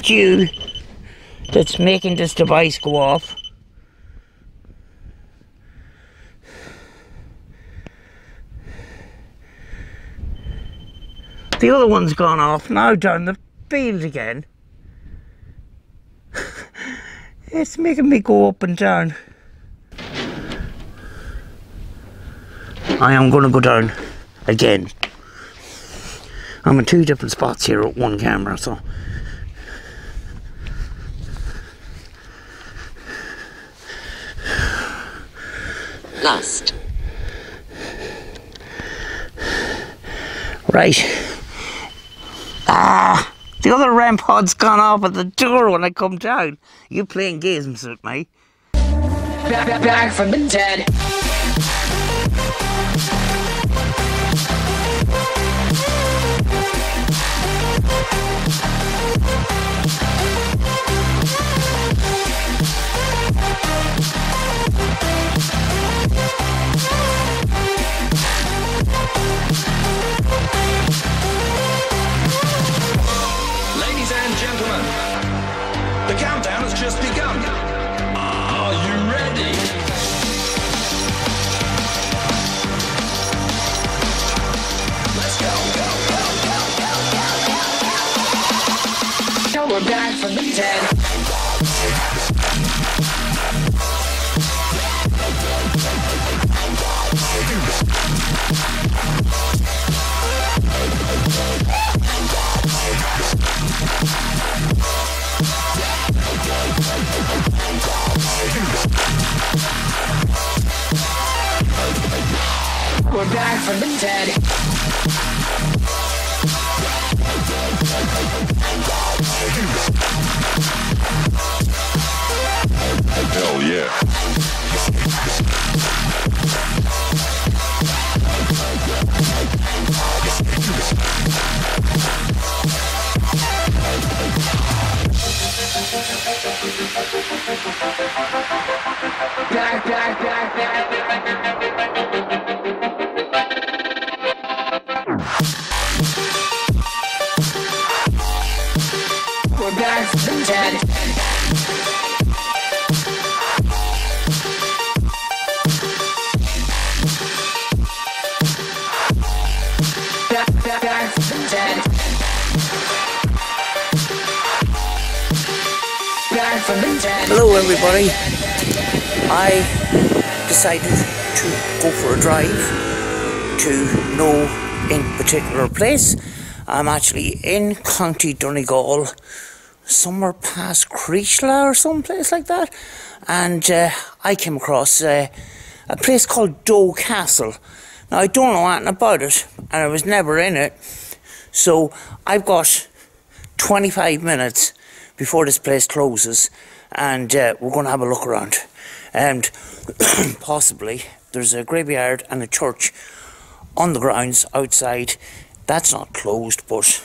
stew that's making this device go off. The other one's gone off now down the field again. It's making me go up and down. I am going to go down again. I'm in two different spots here at one camera, so. Lost. Right. The other REM pod's gone off at the door when I come down. You playing games with me? Back from the dead. Ladies and gentlemen, the countdown has just begun. Are you ready? Let's go, go, go, go, go, go, go. Now we're back from the dead. We're back from the dead. Hell yeah. Back, back, back, back. We're back from the dead. Back from the dead. Back from the dead. Hello everybody. I decided to go for a drive to no in particular place. I'm actually in County Donegal, somewhere past Creechla or someplace like that, and I came across a place called Doe Castle. Now I don't know anything about it, and I was never in it, so I've got 25 minutes before this place closes, and we're going to have a look around. And possibly there's a graveyard and a church on the grounds outside. That's not closed, but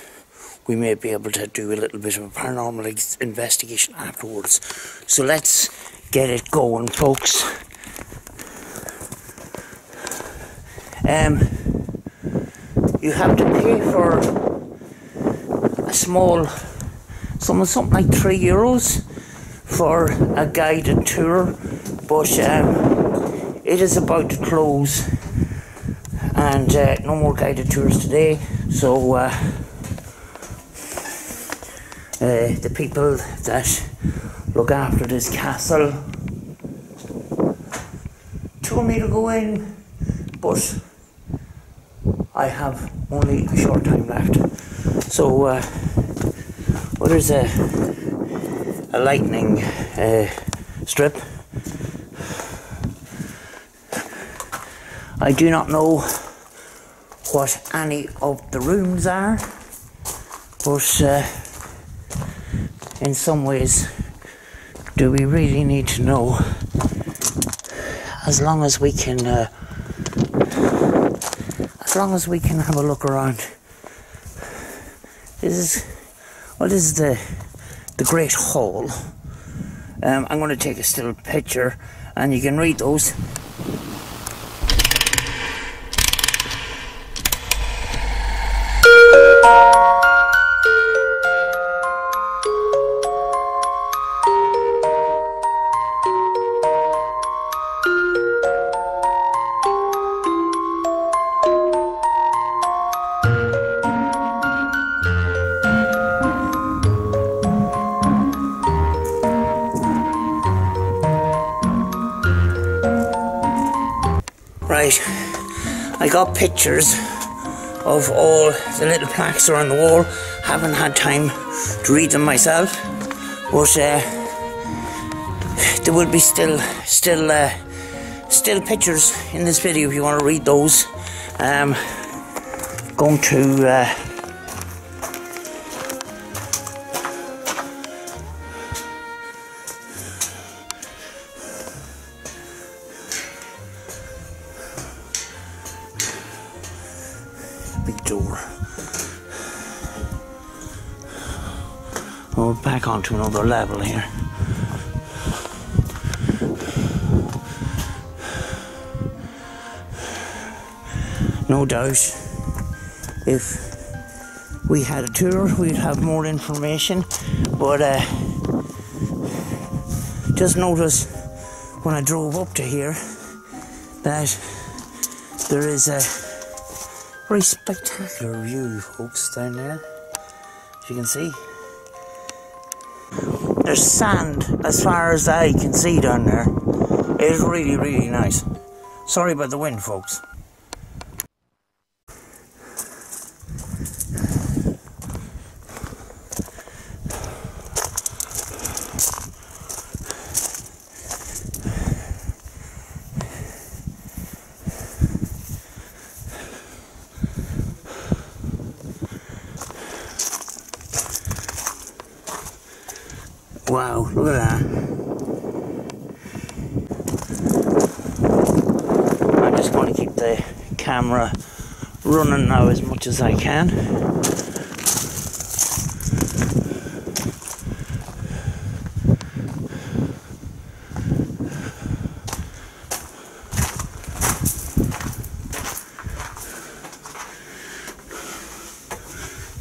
we may be able to do a little bit of a paranormal investigation afterwards. So let's get it going, folks. You have to pay for a small, something like €3 for a guided tour, but it is about to close, and no more guided tours today. So the people that look after this castle told me to go in, but I have only a short time left. So well, there's a lightning strip. I do not know what any of the rooms are, but in some ways, do we really need to know? As long as we can have a look around. This is the Great Hall. I'm going to take a still picture, and you can read those. Right, I got pictures of all the little plaques around the wall. Haven't had time to read them myself, but there will be still pictures in this video if you want to read those. Going to big door. Oh, back onto another level here. No doubt, if we had a tour, we'd have more information, but just notice when I drove up to here that there is a very spectacular view, folks, down there, as you can see. There's sand as far as the eye can see down there. It is really, really nice. Sorry about the wind, folks. Wow, look at that. I'm just going to keep the camera running now as much as I can.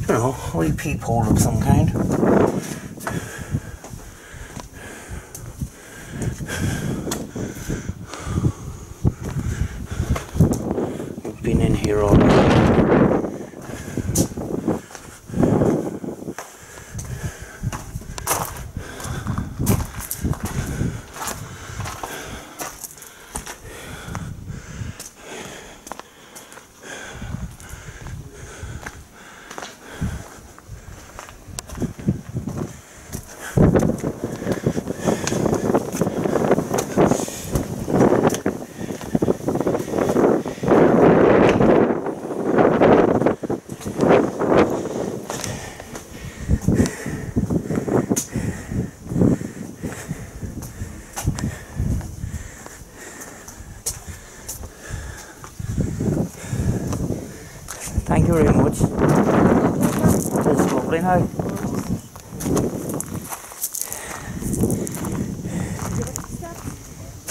You know, a wee peephole of some kind. Been in here already. Thank you very much. It's lovely now.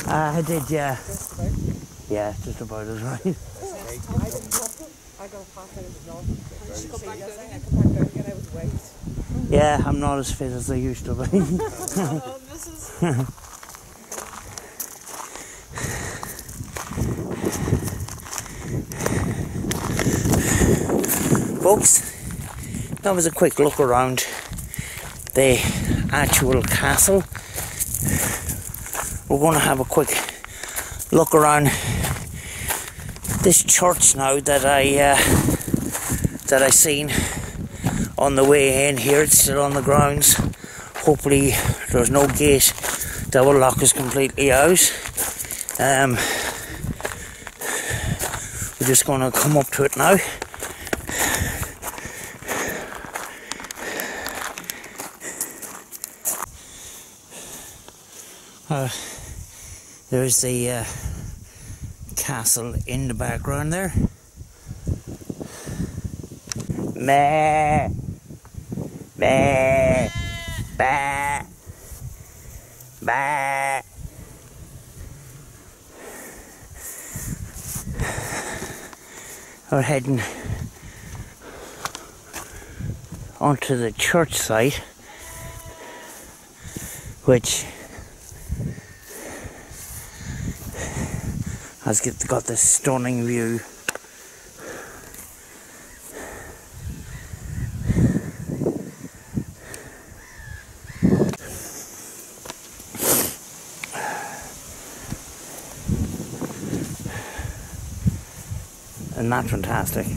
I did, yeah. Yeah, just about as right. I got half in the job. I come back down again, I was weight. Yeah, I'm not as fit as I used to be. Folks, that was a quick look around the actual castle. We're going to have a quick look around this church now that I seen on the way in here. It's still on the grounds. Hopefully there's no gate that will lock us completely out. We're just going to come up to it now. There's the castle in the background there. Meh, meh, bah, bah. We're heading onto the church site, which has got this stunning view. Isn't that fantastic?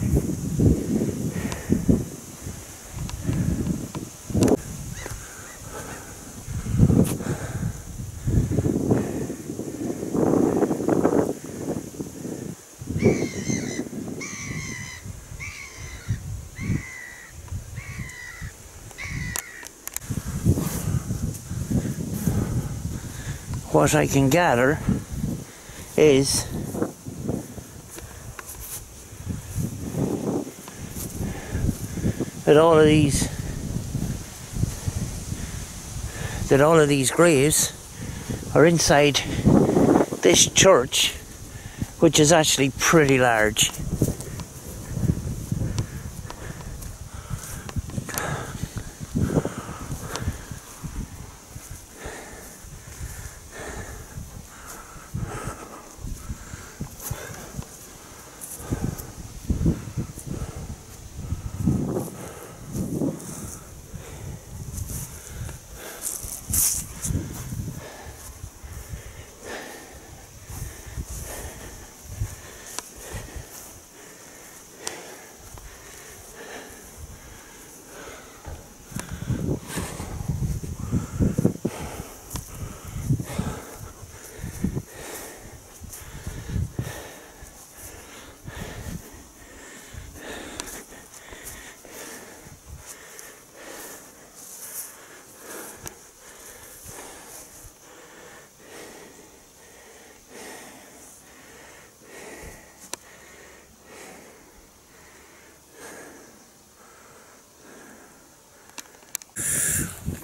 What I can gather is that all of these graves are inside this church, which is actually pretty large.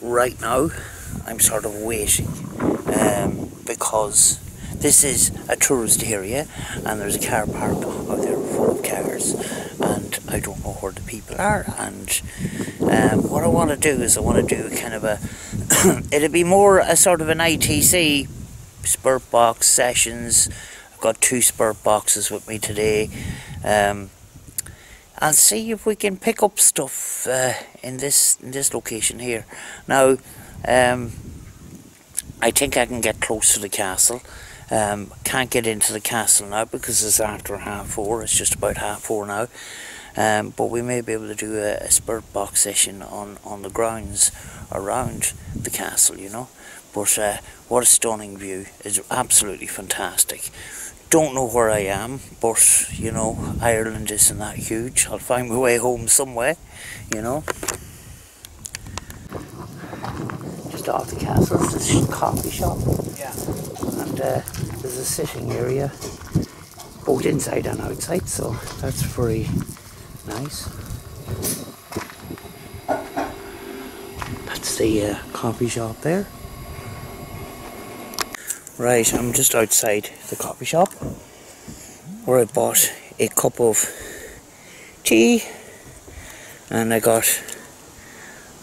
Right now, I'm sort of waiting because this is a tourist area and there's a car park out there full of cars, and I don't know where the people are. And what I want to do is I want to do kind of a it'll be more a sort of an ITC spurt box sessions. I've got 2 spurt boxes with me today. And see if we can pick up stuff in this location here. Now, I think I can get close to the castle. Can't get into the castle now because it's after 4:30. It's just about 4:30 now. But we may be able to do a spurt box session on the grounds around the castle, you know. But what a stunning view! It's absolutely fantastic. Don't know where I am, but you know, Ireland isn't that huge. I'll find my way home somewhere, you know. Just off the castle, there's a coffee shop. Yeah. And there's a sitting area, both inside and outside, so that's very nice. That's the coffee shop there. Right, I'm just outside the coffee shop where I bought a cup of tea, and I got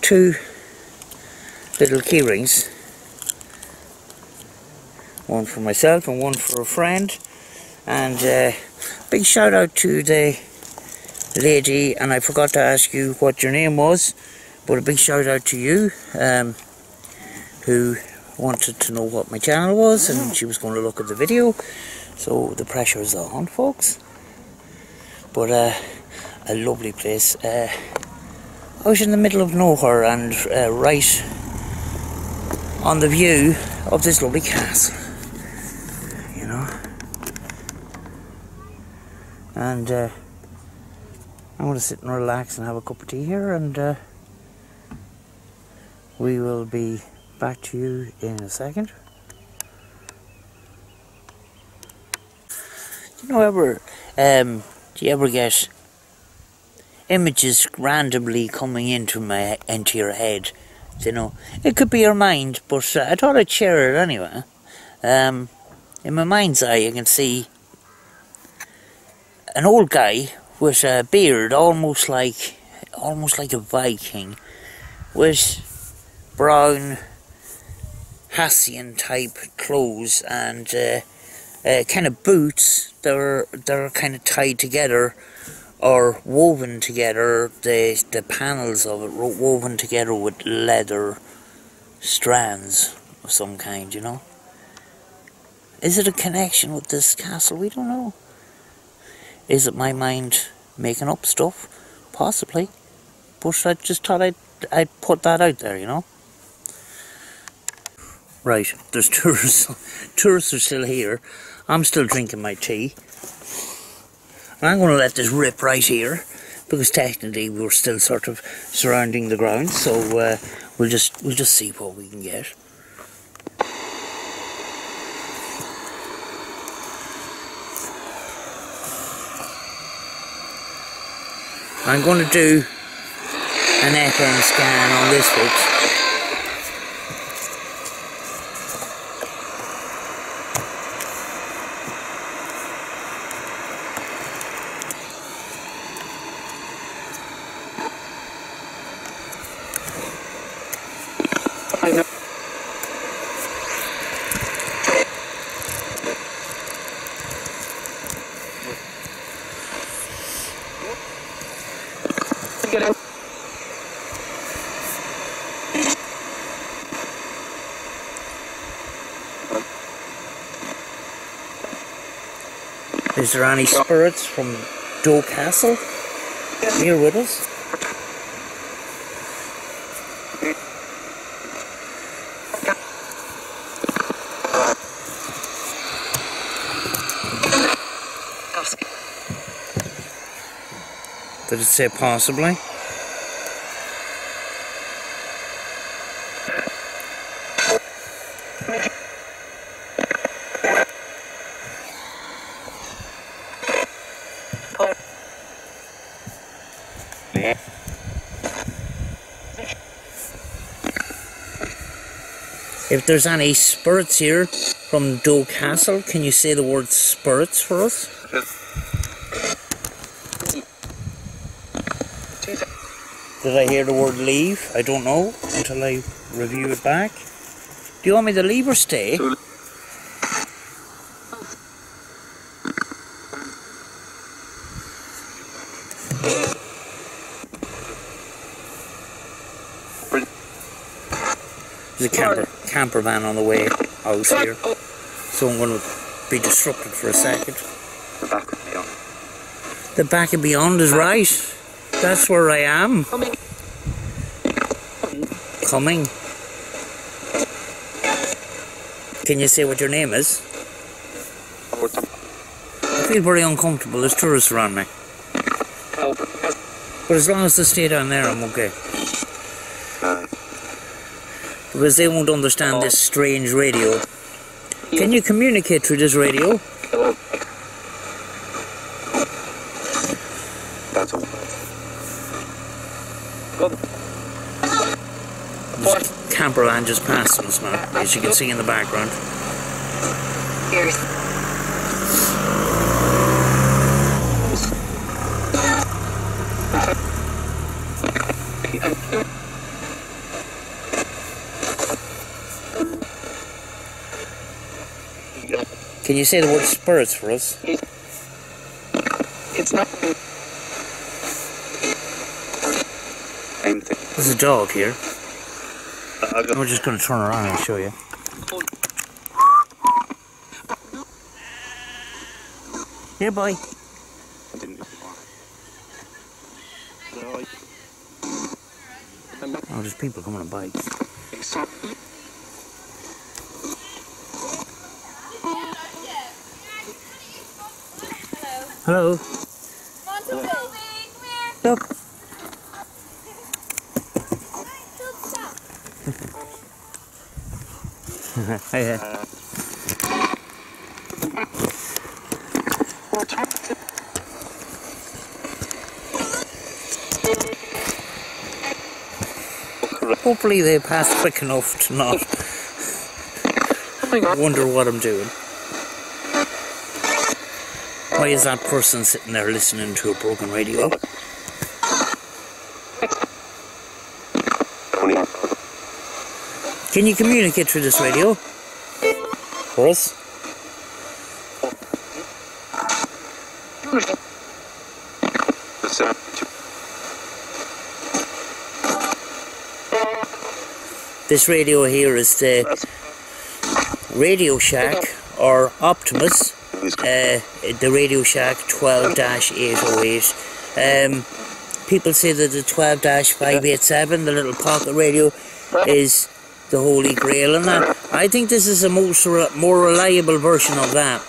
2 little key rings, one for myself and one for a friend. And big shout out to the lady, and I forgot to ask you what your name was, but a big shout out to you who wanted to know what my channel was, and she was going to look at the video, so the pressure is on, folks. But a lovely place out in the middle of nowhere, and right on the view of this lovely castle, you know. And I'm going to sit and relax and have a cup of tea here, and we will be back to you in a second. Do you ever get images randomly coming into your head? You know, it could be your mind, but I thought I'd share it anyway. In my mind's eye, I can see an old guy with a beard, almost like a Viking, with brown Hassian type clothes and kind of boots that are kind of tied together or woven together. The panels of it woven together with leather strands of some kind, you know. Is it a connection with this castle? We don't know. Is it my mind making up stuff? Possibly. But I just thought I'd put that out there, you know. Right, there's tourists. Tourists are still here. I'm still drinking my tea. And I'm going to let this rip right here, because technically we're still sort of surrounding the ground. So we'll just see what we can get. I'm going to do an FM scan on this, folks. Is there any spirits from Doe Castle here with us? Did it say possibly? If there's any spirits here from Doe Castle, can you say the word spirits for us? Did I hear the word leave? I don't know until I review it back. Do you want me to leave or stay? There's a camper van on the way out here, so I'm going to be disrupted for a second. The back and beyond is right. That's where I am. Coming. Can you say what your name is? I feel very uncomfortable. There's tourists around me. But as long as they stay down there, I'm okay. Because they won't understand this strange radio. Can you communicate through this radio? There's a camper van just passing us now, as you can see in the background. Can you say the word spirits for us? It's not. There's a dog here. I'm just going to turn around and show you. Here, boy. Oh, there's people coming on bikes. Hello. Look. Hey. Hopefully they pass quick enough to not wonder what I'm doing. Why is that person sitting there listening to a broken radio? Can you communicate through this radio? For us? This radio here is the Radio Shack or Optimus the Radio Shack 12-808. People say that the 12-587, the little pocket radio, is the Holy Grail and that. I think this is a more reliable version of that.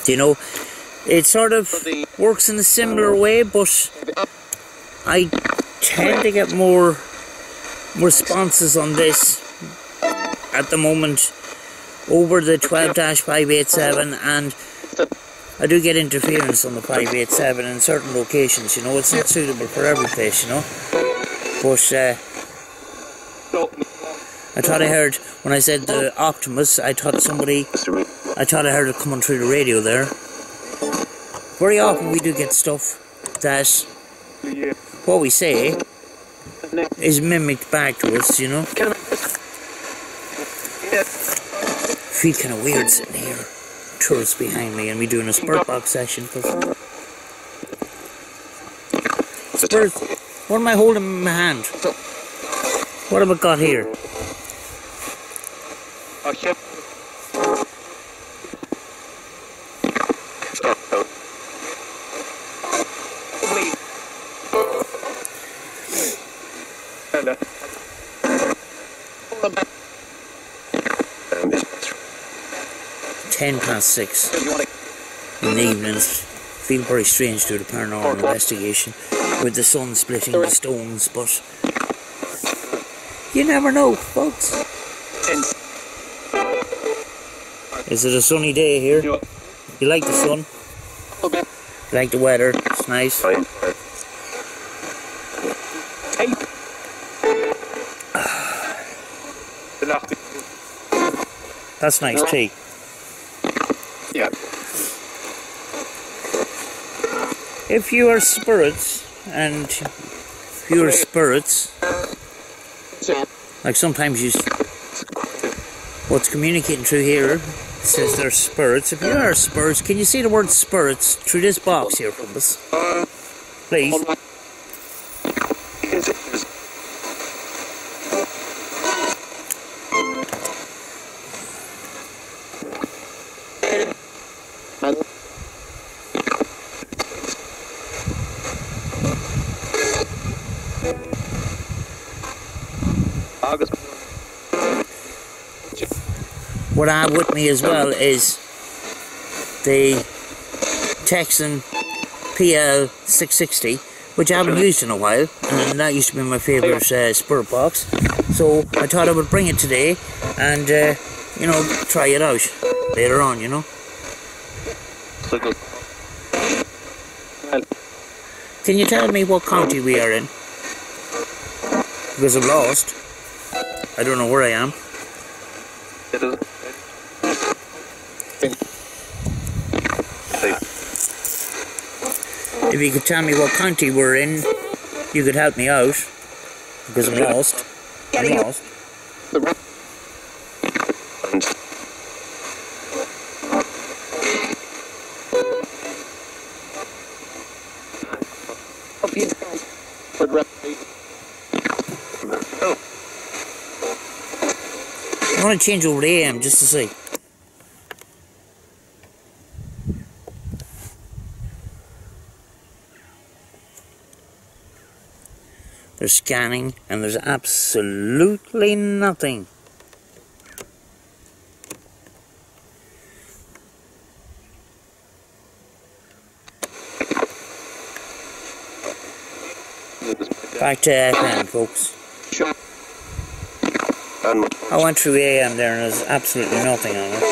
You know, it sort of works in a similar way, but I tend to get more responses on this at the moment over the 12-587, and I do get interference on the 587 in certain locations. You know, it's not suitable for every place, you know. But I thought I heard, when I said the Optimus, I thought I heard it coming through the radio there. Very often we do get stuff that what we say is mimicked back to us, you know. Feel kind of weird sitting here, tourists behind me, and me doing a Spirit Box session. Spirit, what am I holding in my hand? What have I got here? Ten past 6 in the evenings. Feel very strange to do the paranormal investigation with the sun splitting the stones, but you never know, folks. Is it a sunny day here? You like the sun? You like the weather? It's nice. That's nice tea. Yeah. If you are spirits, like sometimes what's communicating through here says they're spirits. If you are spirits, can you see the word spirits through this box here from us? Please. What I have with me as well is the Texan PL660, which I haven't used in a while, and that used to be my favourite Spirit Box. So I thought I would bring it today and, you know, try it out later on, you know. Can you tell me what county we are in? Because I'm lost. I don't know where I am. If you could tell me what county we're in, you could help me out. Because I'm lost. I'm lost. I want to change over to AM just to see. They're scanning and there's absolutely nothing. Back to FM, folks. I went through AM there and there's absolutely nothing on it.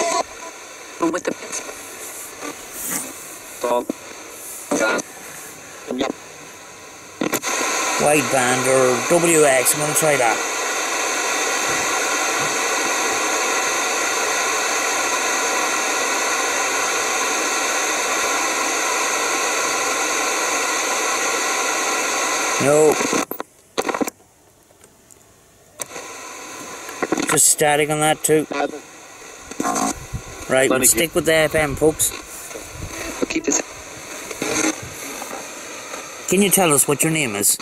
Wideband or WX, I'm going to try that. No. Just static on that too. Right, we'll stick with the FM, folks. Can you tell us what your name is?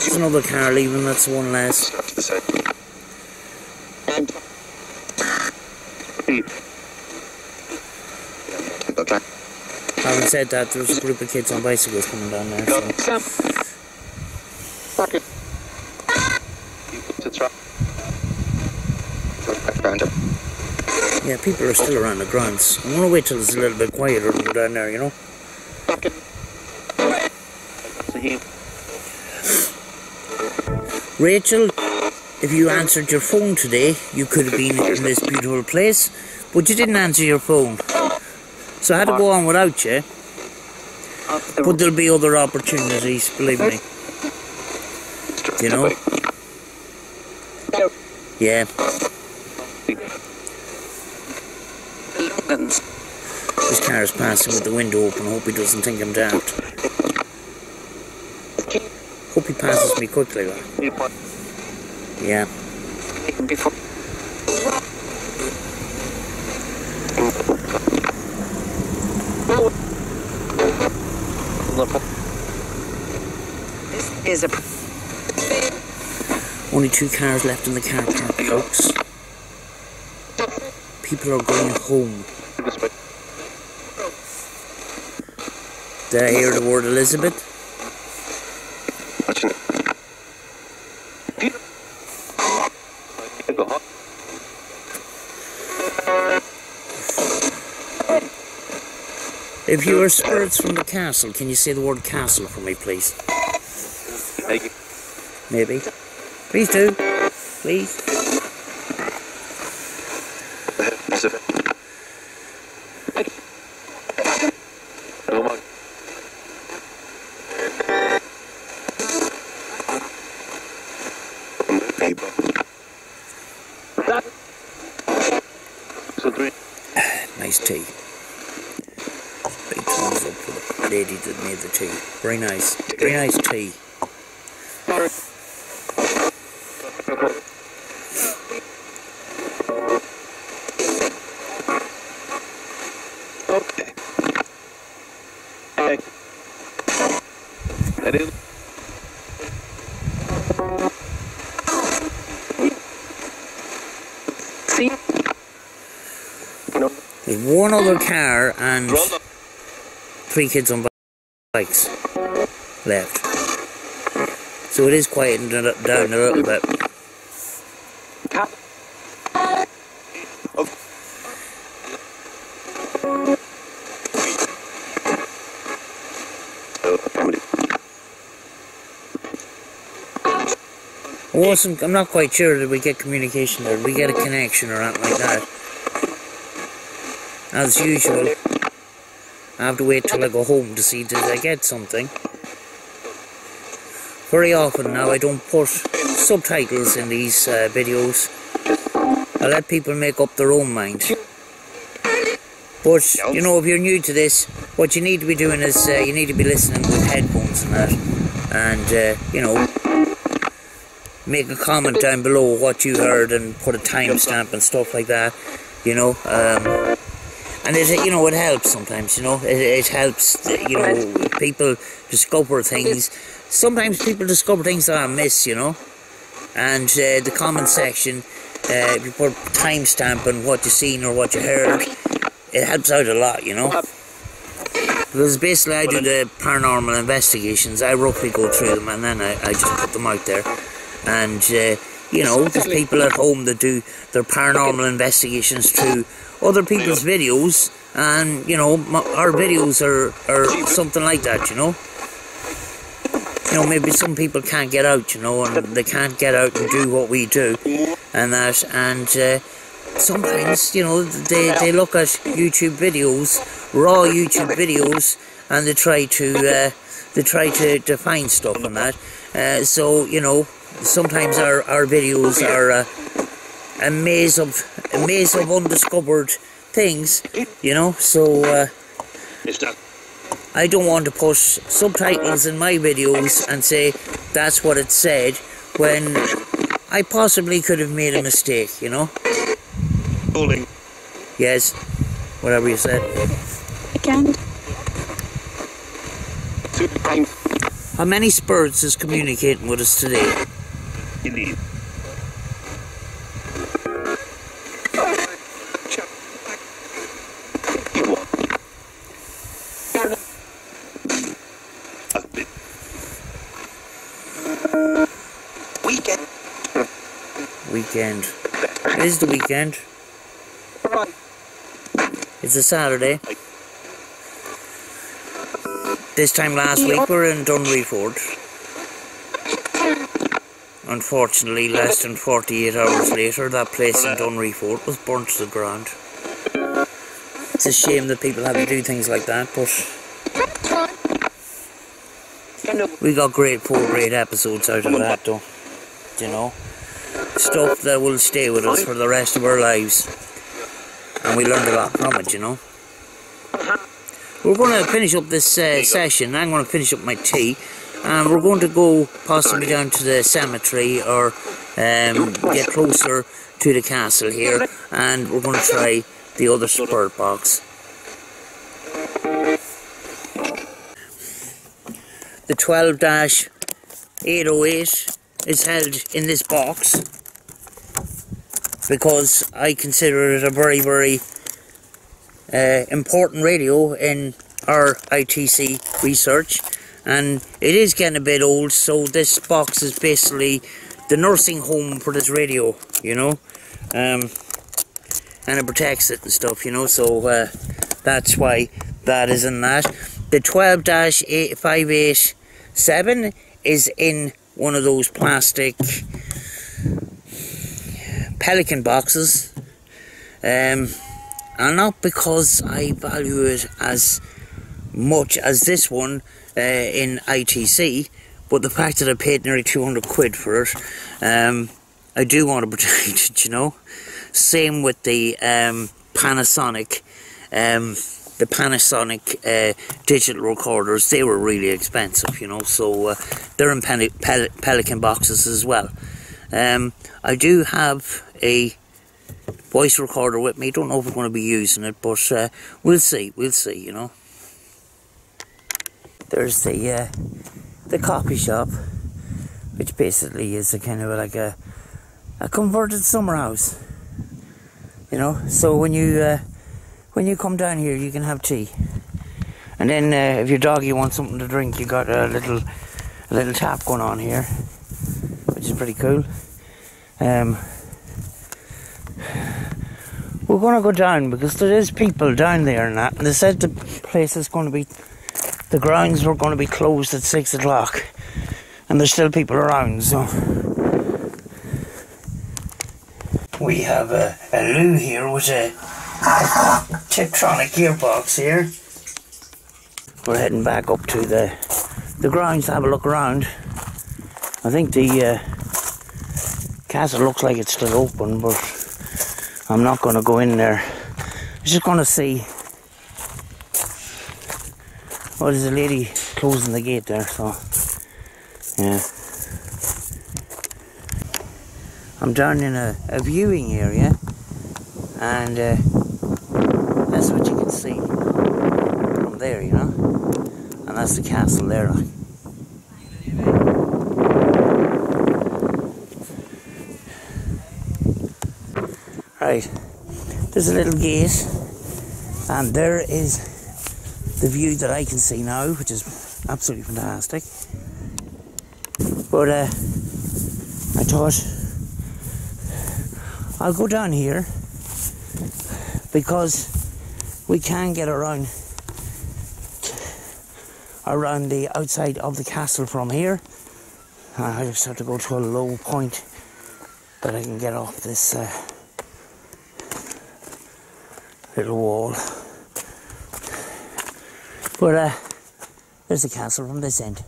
There's another car leaving, that's one less. To the side. Having said that, there's a group of kids on bicycles coming down there, so. Yeah, people are still around the grounds. I'm gonna wait till it's a little bit quieter and go down there, you know? Rachel, if you answered your phone today, you could have been in this beautiful place, but you didn't answer your phone. So I had to go on without you. But there'll be other opportunities, believe me. You know? Yeah. This car is passing with the window open. I hope he doesn't think I'm daft. Hope he passes me quickly, like. Yeah. Is a Only 2 cars left in the car park, folks. People are going home. Did I hear the word Elizabeth? If you are spirits from the castle, can you say the word castle for me, please? Maybe. Please do. Please. Nice tea. Big thumbs up for the lady that made the tea. Very nice. Very nice tea. Okay. Hey. That is. See? There's one other car and 3 kids on bikes left. So it is quieting down a little bit. I'm not quite sure that we get communication there. We get a connection or anything like that. As usual, I have to wait till I go home to see did I get something. Very often now I don't put subtitles in these videos. I let people make up their own mind. But, you know, if you're new to this, what you need to be doing is you need to be listening with headphones and that. And, you know, make a comment down below what you heard and put a timestamp and stuff like that, you know. And it, you know, it helps sometimes, you know. It helps, you know, people discover things. Sometimes people discover things that I miss, you know. And the comment section, if you put timestamp on what you seen or what you heard, it helps out a lot, you know. Because basically I do the paranormal investigations. I roughly go through them and then I just put them out there. And, you know, there's people at home that do their paranormal investigations through other people's videos, and, you know, our videos are something like that, you know. You know, maybe some people can't get out, you know, and they can't get out and do what we do, and that, and sometimes, you know, they look at YouTube videos, raw YouTube videos, and they try to find stuff on that. So, you know, sometimes our videos are a maze of undiscovered things, you know. So I don't want to put subtitles in my videos and say that's what it said when I possibly could have made a mistake, you know. Yes, whatever you said. Again. How many spirits is communicating with us today? Indeed. Weekend. It is the weekend. It's a Saturday. This time last week we were in Dunreeford. Unfortunately, less than 48 hours later, that place in Dunreeford was burnt to the ground. It's a shame that people have to do things like that, but we got four great episodes out of that, though. You know, stuff that will stay with us for the rest of our lives, and we learned a lot from it, you know. We're going to finish up this session. I'm going to finish up my tea, and we're going to go possibly down to the cemetery or get closer to the castle here, and we're going to try the other spirit box. The 12-808 is held in this box because I consider it a very, very important radio in our ITC research, and it is getting a bit old, so this box is basically the nursing home for this radio, you know, and it protects it and stuff, you know, so that's why that is in that. The 12-587 is in one of those plastic pelican boxes, and not because I value it as much as this one in ITC, but the fact that I paid nearly 200 quid for it, I do want to protect it, you know. Same with the Panasonic digital recorders. They were really expensive, you know, so they're in pelican boxes as well. I do have a voice recorder with me. Don't know if we're going to be using it, but we'll see, you know. There's the coffee shop, which basically is a kind of like a converted summer house, you know. So when you come down here, you can have tea, and then if your doggy wants something to drink, you got a little tap going on here, which is pretty cool. We're going to go down because there is people down there and that, and they said the place is going to be, the grounds were going to be closed at 6 o'clock, and there's still people around, so we have a loo here with a Tiptronic gearbox here. We're heading back up to the grounds to have a look around. I think the castle looks like it's still open, but I'm not going to go in there. I'm just going to see. Oh, there's a lady closing the gate there, so yeah. I'm down in a viewing area, and that's what you can see from there, you know, and that's the castle there. Right, there's a little gate, and there is the view that I can see now, which is absolutely fantastic. But I thought I'll go down here because we can get around the outside of the castle from here. I just have to go to a low point that I can get off this little wall. But there's the castle from this end,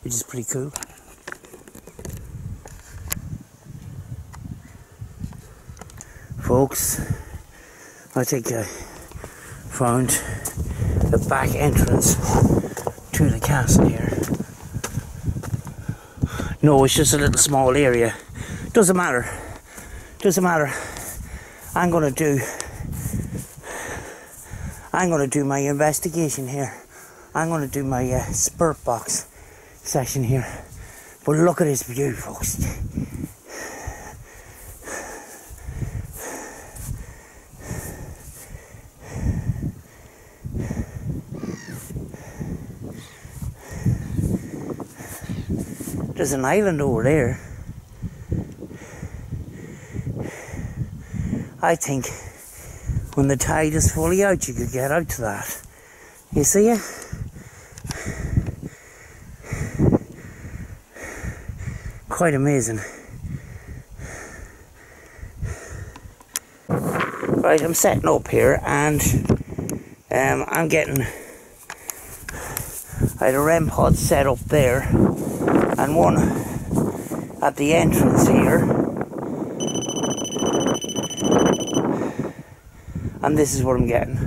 which is pretty cool. Folks, I think I found the back entrance to the castle here. No, it's just a little small area. Doesn't matter. I'm gonna do my investigation here. I'm gonna do my spirit box section here. But look at this view, folks. There's an island over there. I think when the tide is fully out, you could get out to that. You see it? Quite amazing. Right, I'm setting up here, and I'm getting, I had a REM pod set up there, and one at the entrance here, and this is what I'm getting.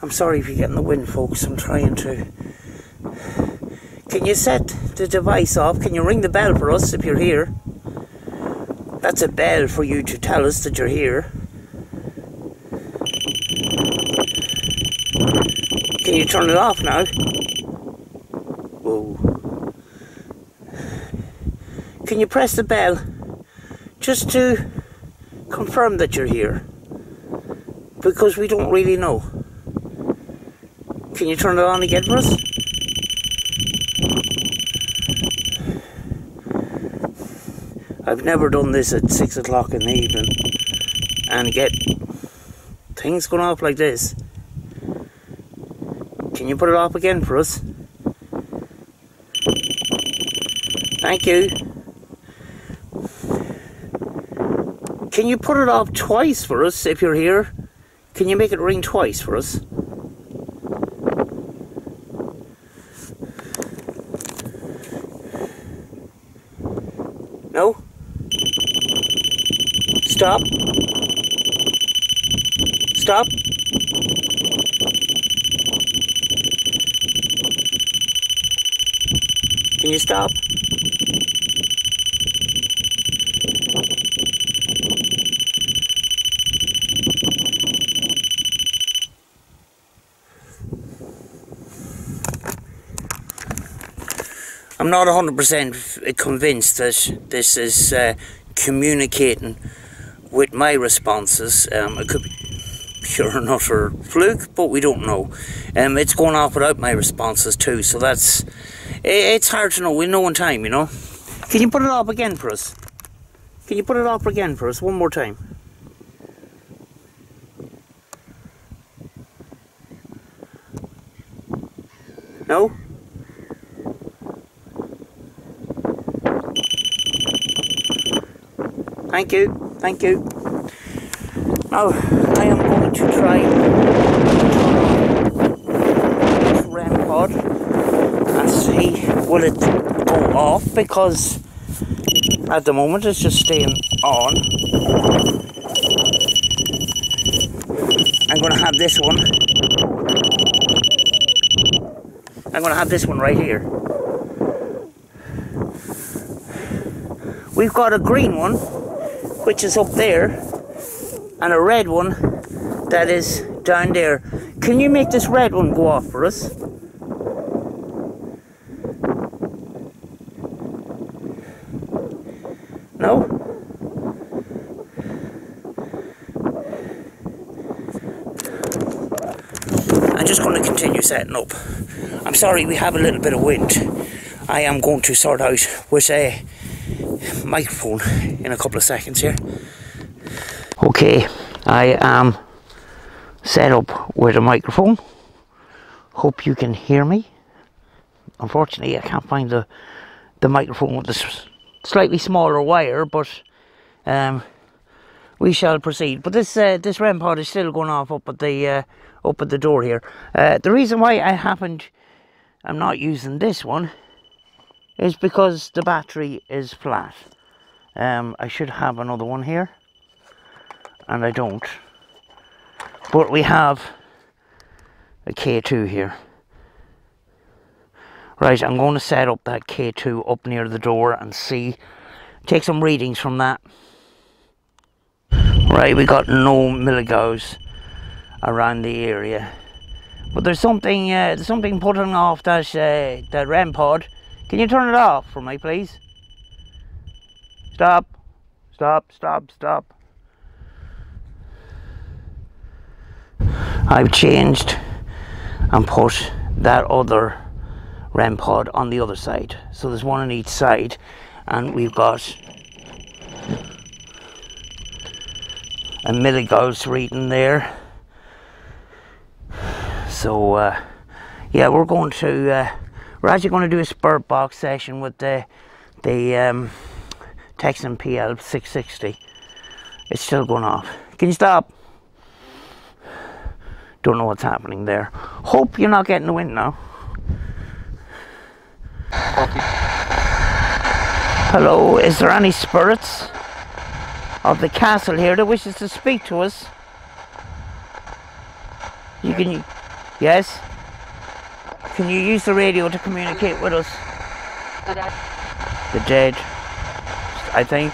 I'm sorry if you're getting the wind, folks. I'm trying to. Can you set the device off? Can you ring the bell for us if you're here? That's a bell for you to tell us that you're here. Can you turn it off now? Whoa. Can you press the bell just to confirm that you're here? Because we don't really know. Can you turn it on again for us? I've never done this at 6 o'clock in the evening and get things going off like this. Can you put it off again for us? Thank you. Can you put it off twice for us if you're here? Can you make it ring twice for us? No? Stop. Stop. Can you stop? I'm not 100% convinced that this is communicating with my responses. It could be pure and utter fluke, but we don't know. It's going off without my responses too, so that's... It's hard to know. We'll know in time, you know. Can you put it off again for us? Can you put it off again for us one more time? No? Thank you, thank you. Now, I am going to try this REM pod and see will it go off, because at the moment it's just staying on. I'm going to have this one. I'm going to have this one right here. We've got a green one, which is up there, and a red one that is down there. Can you make this red one go off for us? No? I'm just going to continue setting up. I'm sorry, we have a little bit of wind. I am going to sort out with a microphone in a couple of seconds here. Okay, I am set up with a microphone. Hope you can hear me. Unfortunately, I can't find the microphone with the slightly smaller wire, but we shall proceed. But this REM pod is still going off up at the door here. The reason why I'm not using this one is because the battery is flat. I should have another one here, and I don't. But we have a K2 here. Right, I'm going to set up that K2 up near the door and take some readings from that. Right, we got no milligauss around the area. But there's something putting off that REM pod. Can you turn it off for me, please? Stop. Stop, stop, stop. I've changed and put that other REM pod on the other side. So there's one on each side, and we've got a milligauss reading there. So yeah, we're actually going to do a spirit box session with the Texan PL 660. It's still going off. Can you stop? Don't know what's happening there. Hope you're not getting the wind now. Hello, is there any spirits of the castle here that wishes to speak to us? You can, yes? Can you use the radio to communicate with us? The dead, I think.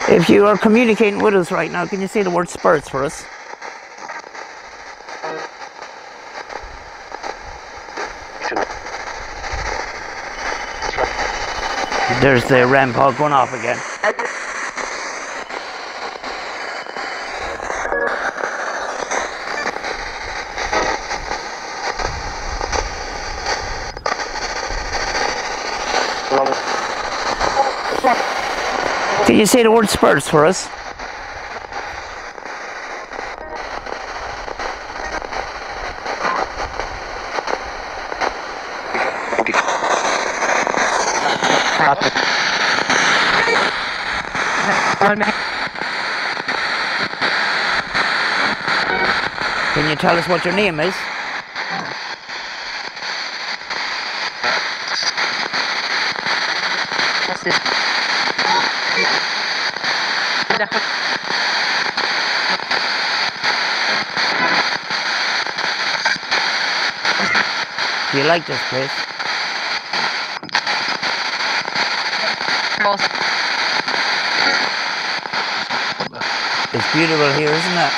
If you are communicating with us right now, can you say the word spirits for us? There's the REM pod going off again. Can you say the word spirits for us? Can you tell us what your name is? Do you like this place? It's beautiful here, isn't it?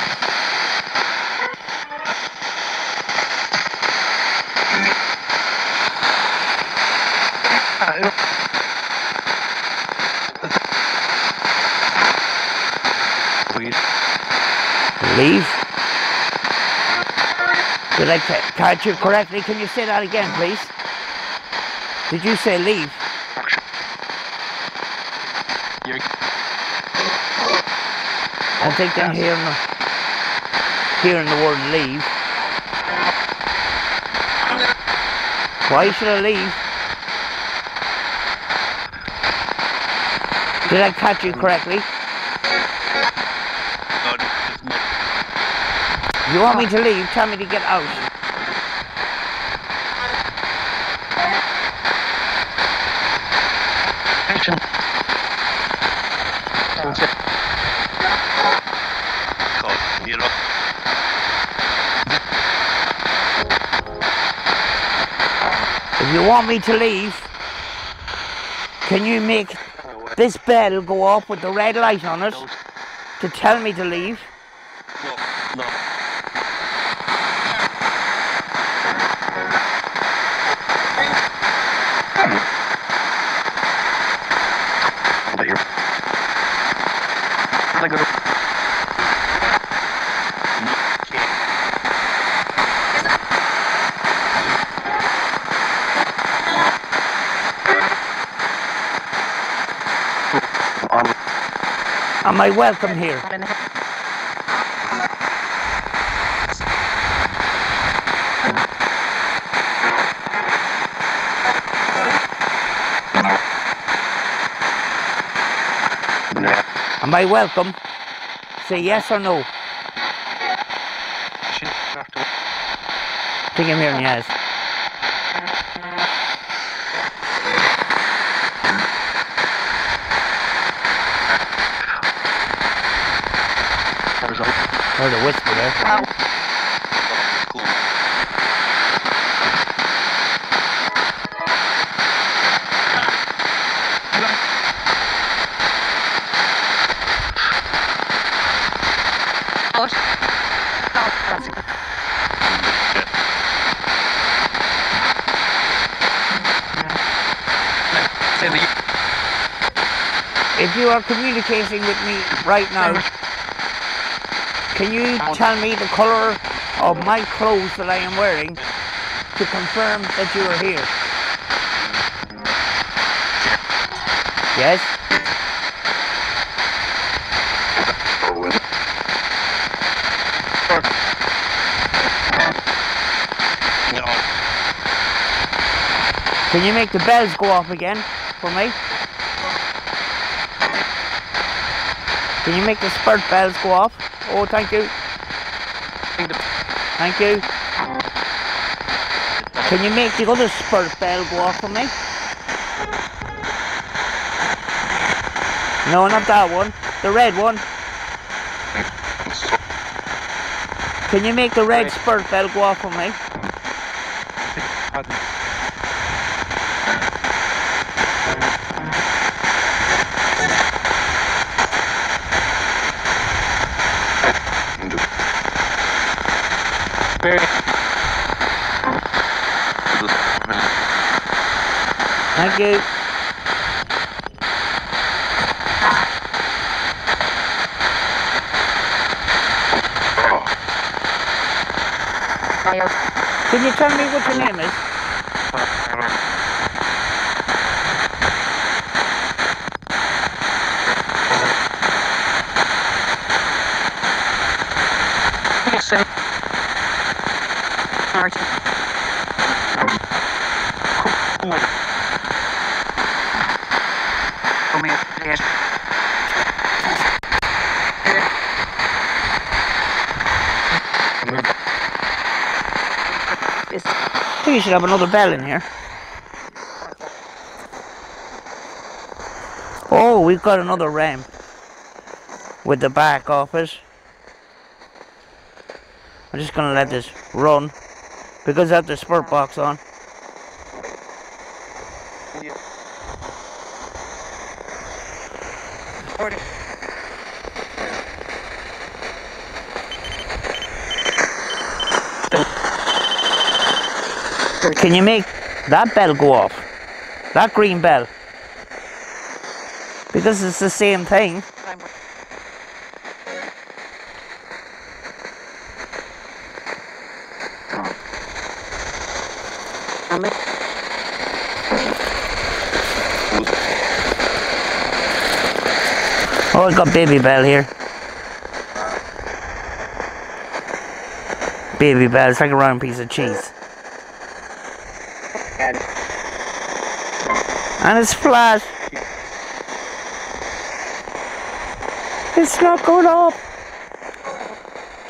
Leave? Did I catch you correctly? Can you say that again, please? Did you say leave? I think I'm hearing the word leave. Why should I leave? Did I catch you correctly? If you want me to leave, tell me to get out. If you want me to leave, can you make this bell go off with the red light on it to tell me to leave? No. Am I welcome here? Am I welcome? Say yes or no. I think I'm hearing yes. Heard a whisper there. If you are communicating with me right now, can you tell me the colour of my clothes that I am wearing to confirm that you are here? Yes? Can you make the bells go off again for me? Can you make the spurt bells go off? Oh, thank you. Thank you. Can you make the other spurt bell go off for me? No, not that one. The red one. Can you make the red spurt bell go off for me? Thank you. Can you tell me what your name is? I think you should have another bell in here. Oh, we've got another Rem with the back off it. I'm just gonna let this run because I have the spurt box on. Can you make that bell go off? That green bell? Because it's the same thing. Oh, I got baby bell here. Baby bell, it's like a round piece of cheese. And it's flat. It's not going up.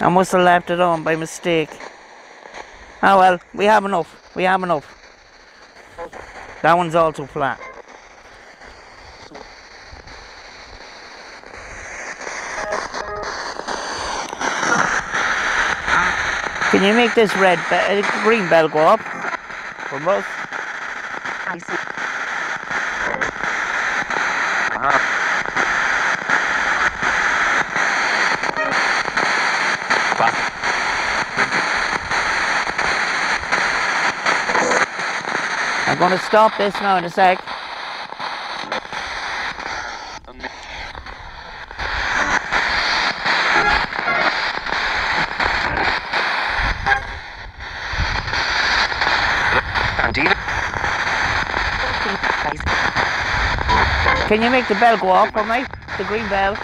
I must have left it on by mistake. Oh well, we have enough. We have enough. That one's also flat. Can you make this green bell go up? For both? I'm going to stop this now in a sec. Can you make the bell go off for me? The green bell.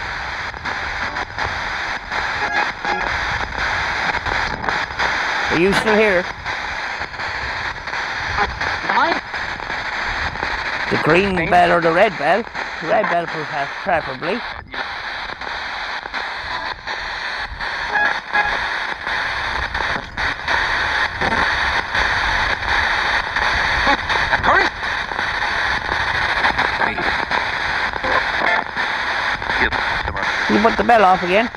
Are you still here? The green bell or the red bell? The red bell preferably. You put the bell off again.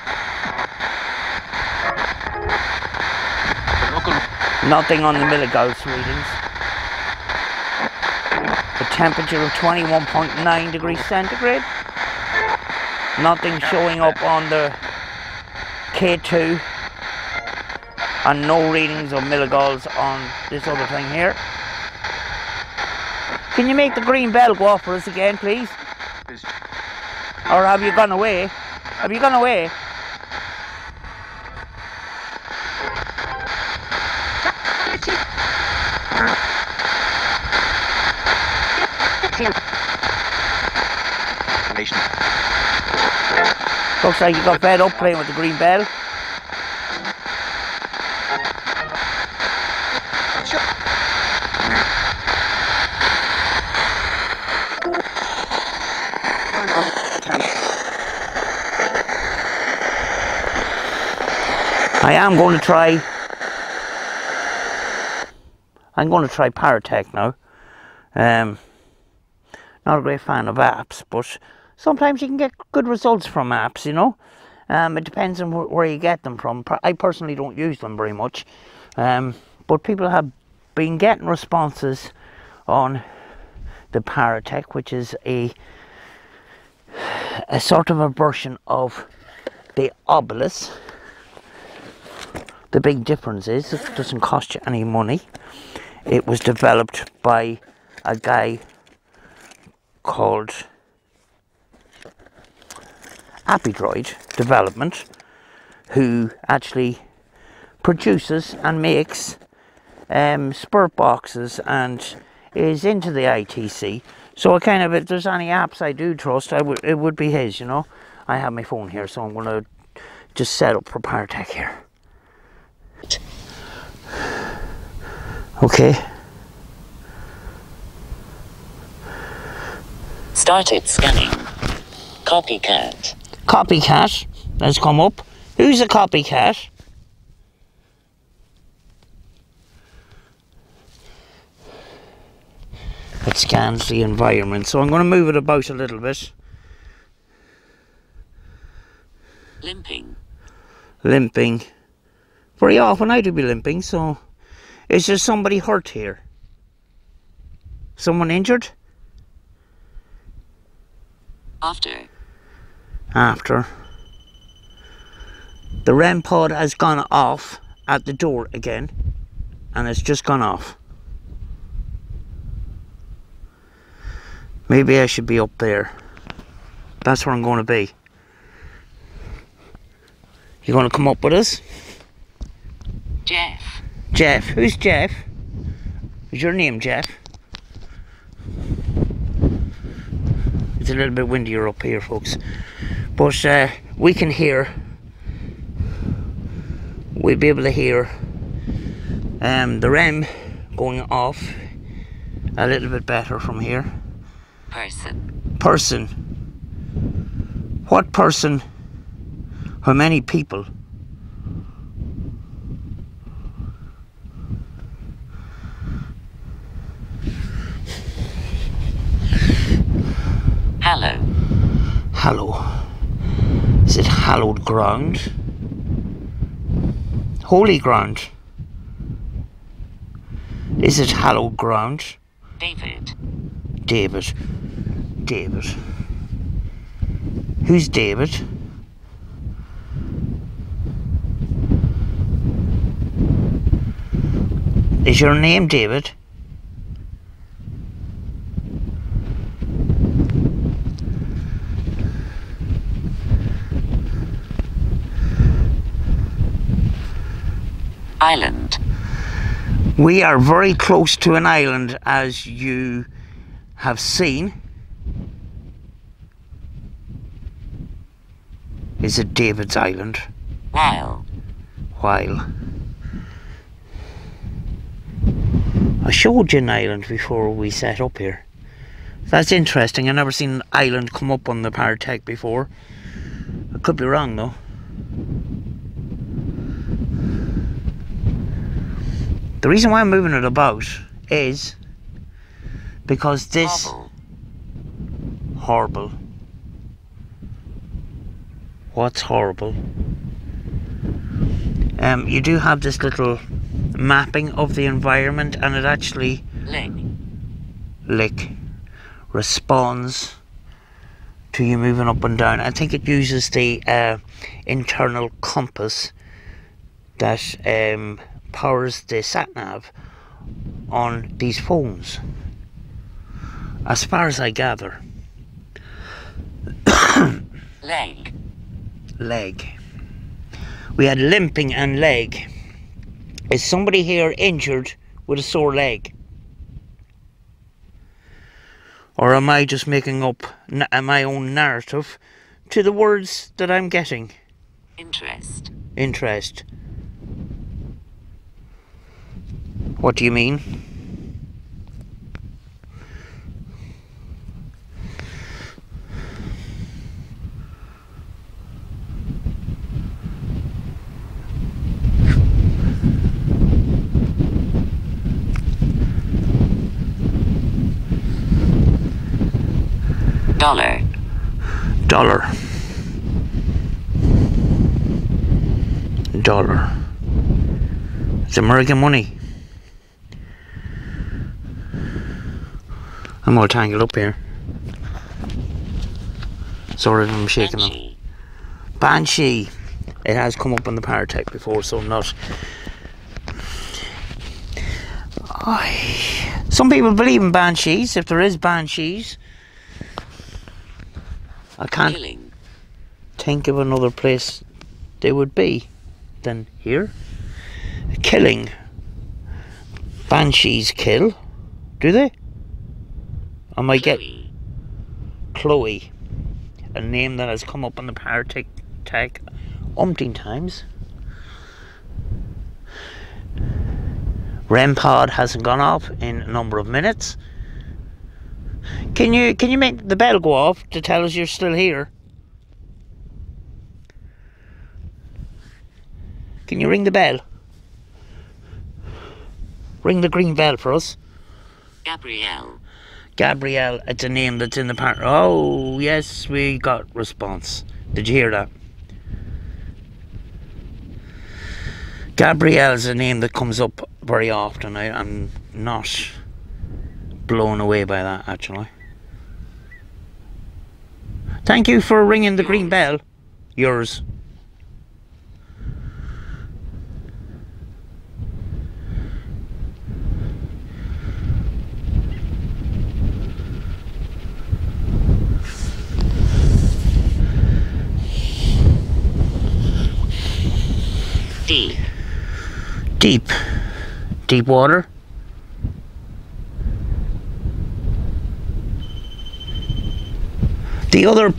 Nothing on the milligauss readings. The temperature of 21.9 degrees centigrade. Nothing showing up on the K2 and no readings of milligauls on this other thing here. Can you make the green bell go off for us again, please? Or have you gone away? Have you gone away? Looks like you got fed up playing with the green bell. I'm going to try Paratech now. Not a great fan of apps, but sometimes you can get good results from apps, you know. It depends on where you get them from. I personally don't use them very much, but people have been getting responses on the Paratech, which is a sort of a version of the Obelisk. The big difference is it doesn't cost you any money. It was developed by a guy called Apidroid Development, who actually produces and makes spurt boxes and is into the ITC. So I kind of, if there's any apps I do trust, it would be his, you know. I have my phone here, so I'm going to just set up for Paratech here. Okay. Started scanning. Copycat. Copycat has come up. Who's a copycat? It scans the environment, so I'm going to move it about a little bit. Limping. Limping. Very often I do be limping, so is there somebody hurt here? Someone injured? After. The REM pod has gone off at the door again, and it's just gone off. Maybe I should be up there. That's where I'm going to be. You going to come up with us? Jeff. Jeff. Who's Jeff? Is your name Jeff? It's a little bit windier up here, folks. But we can hear. We'll be able to hear the REM going off a little bit better from here. Person. What person? How many people? Hallow. Hallow. Is it hallowed ground? Holy ground. Is it hallowed ground? David. David. David. Who's David? Is your name David? Island. We are very close to an island, as you have seen. Is it David's Island? While. I showed you an island before we set up here. That's interesting. I've never seen an island come up on the Paratech before. I could be wrong though. The reason why I'm moving it about is because this horrible. What's horrible? You do have this little mapping of the environment, and it actually responds to you moving up and down. I think it uses the internal compass that powers the sat-nav on these phones, as far as I gather. Leg. We had limping and leg. Is somebody here injured with a sore leg? Or am I just making up my own narrative to the words that I'm getting? Interest. What do you mean? Dollar. It's American money. I'm all tangled up here. Sorry if I'm shaking them. Banshee. It has come up on the Paratech before, so I'm not. Some people believe in banshees. If there is banshees, I can't think of another place they would be than here. Killing. Banshees kill. Do they? I might get CLOE, a name that has come up on the Paratech umpteen times. REM pod hasn't gone off in a number of minutes. Can you make the bell go off to tell us you're still here? Can you ring the bell? Ring the green bell for us. Gabrielle, it's a name that's in the part. Oh, yes, we got response. Did you hear that? Gabrielle's a name that comes up very often. I'm not blown away by that, actually. Thank you for ringing the green bell. Yours. Deep water. The other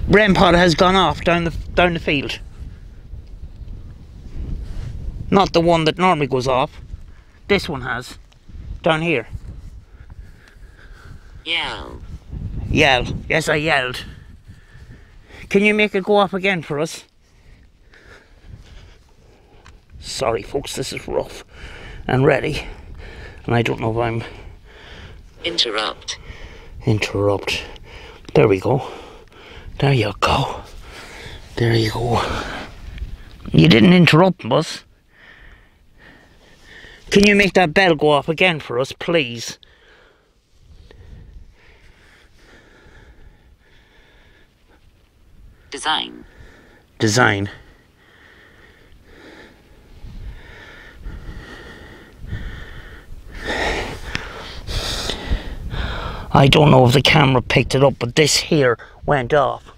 REM pod has gone off down the field. Not the one that normally goes off. This one has. Down here. Yell. Yes, I yelled. Can you make it go off again for us? Sorry folks, this is rough and ready, and I don't know if I'm... Interrupt. There we go. There you go. You didn't interrupt us. Can you make that bell go off again for us, please? Design. I don't know if the camera picked it up, but this here went off.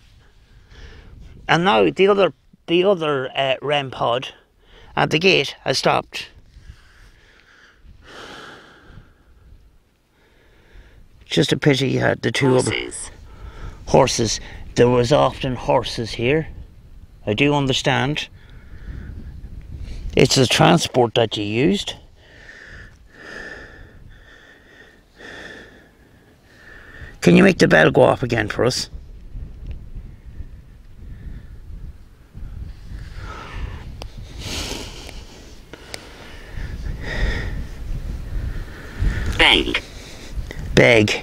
And now the other REM pod at the gate has stopped. Just a pity you had the two other horses. There was often horses here. I do understand. It's the transport that you used. Can you make the bell go off again for us? Beg.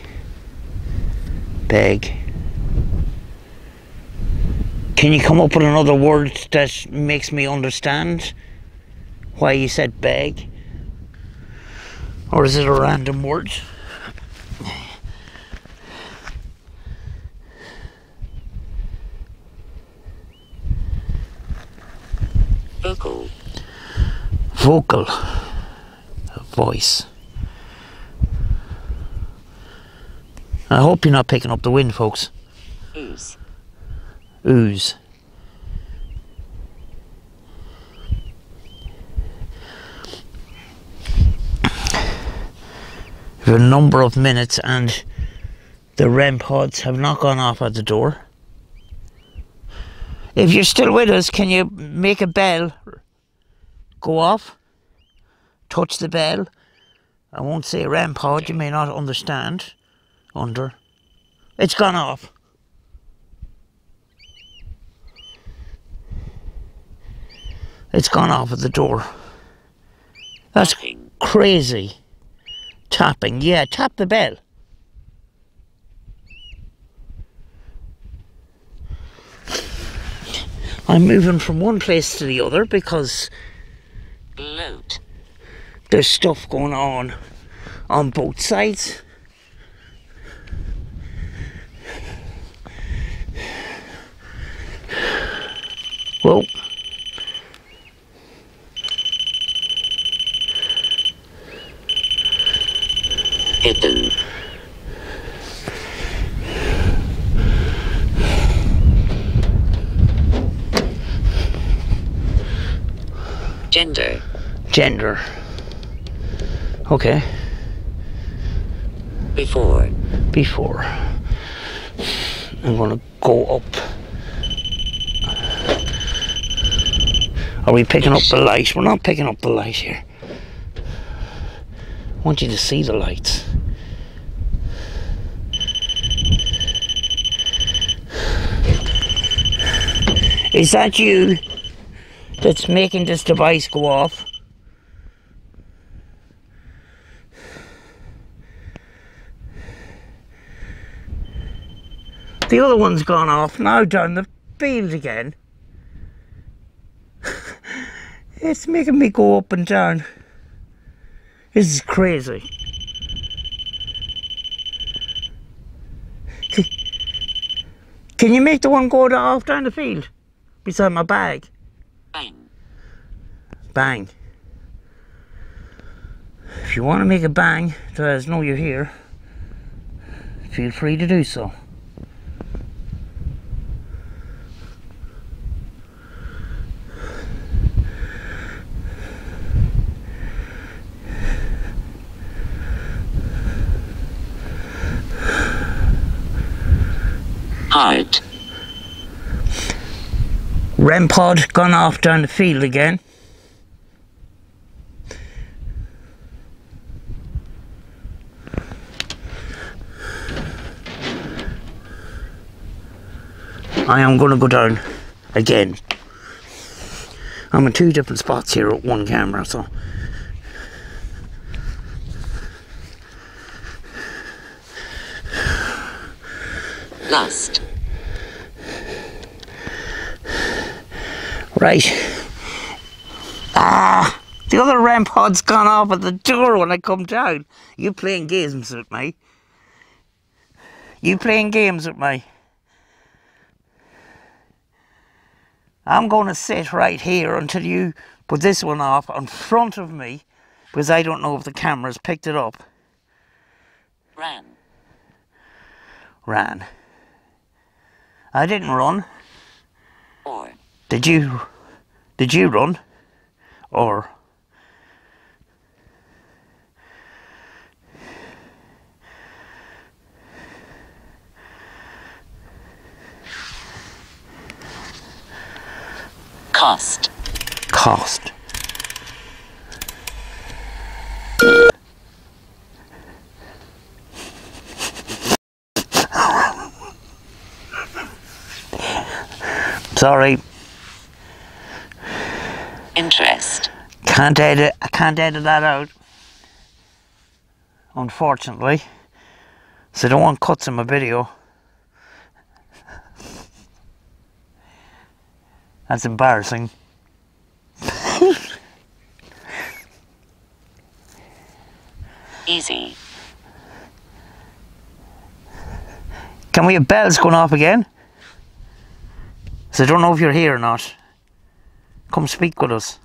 Can you come up with another word that makes me understand why you said beg? Or is it a random word? Vocal. Vocal. Voice. I hope you're not picking up the wind, folks. Ooze. Ooze. We have a number of minutes and the REM pods have not gone off at the door. If you're still with us, can you make a bell go off? Touch the bell. I won't say REM pod, you may not understand. Under. It's gone off. It's gone off at the door. That's Tapping. crazy. Tapping, yeah, tap the bell. I'm moving from one place to the other because Bloat. there's stuff going on both sides. Whoa. Hidden. Gender. Gender. Okay. Before. Before. I'm gonna go up. Are we picking up the light? We're not picking up the light here. I want you to see the lights. Is that you that's making this device go off? The other one's gone off, now down the field again. It's making me go up and down. This is crazy. Can you make the one go off down the field? Beside my bag? Bang. Bang. If you want to make a bang to let us know you're here, feel free to do so. Hard. REM pod gone off down the field again. I am going to go down again. I'm in two different spots here at one camera, so. Lust. Right. The other REM pod's gone off at the door when I come down. You playing games with me? You playing games with me? I'm going to sit right here until you put this one off in front of me, because I don't know if the camera's picked it up. Ran. Ran. I didn't run. Or. Did you run? Or Cost. cost. Sorry. Interest. I can't edit that out. Unfortunately. So I don't want cuts in my video. That's embarrassing. Easy. Can we have bells going off again? So I don't know if you're here or not. Come speak with us.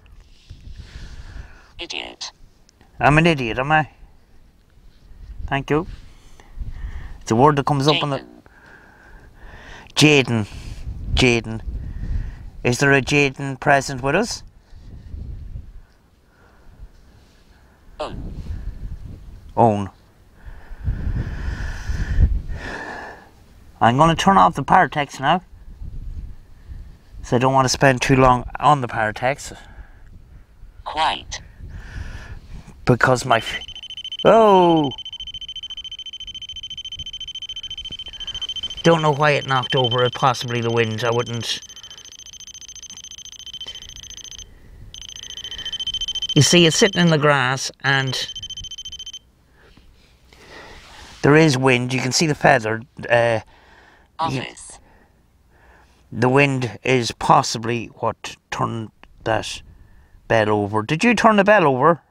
Idiot. I'm an idiot, am I? Thank you. It's a word that comes up on the... Jaden. Jaden. Is there a Jaden present with us? Own. I'm going to turn off the paratext now. So I don't want to spend too long on the paratext. Quite. Because my... Oh! Don't know why it knocked over it, possibly the wind. I wouldn't... You see, it's sitting in the grass and there is wind. You can see the feather. Office. The wind is possibly what turned that bell over. Did you turn the bell over?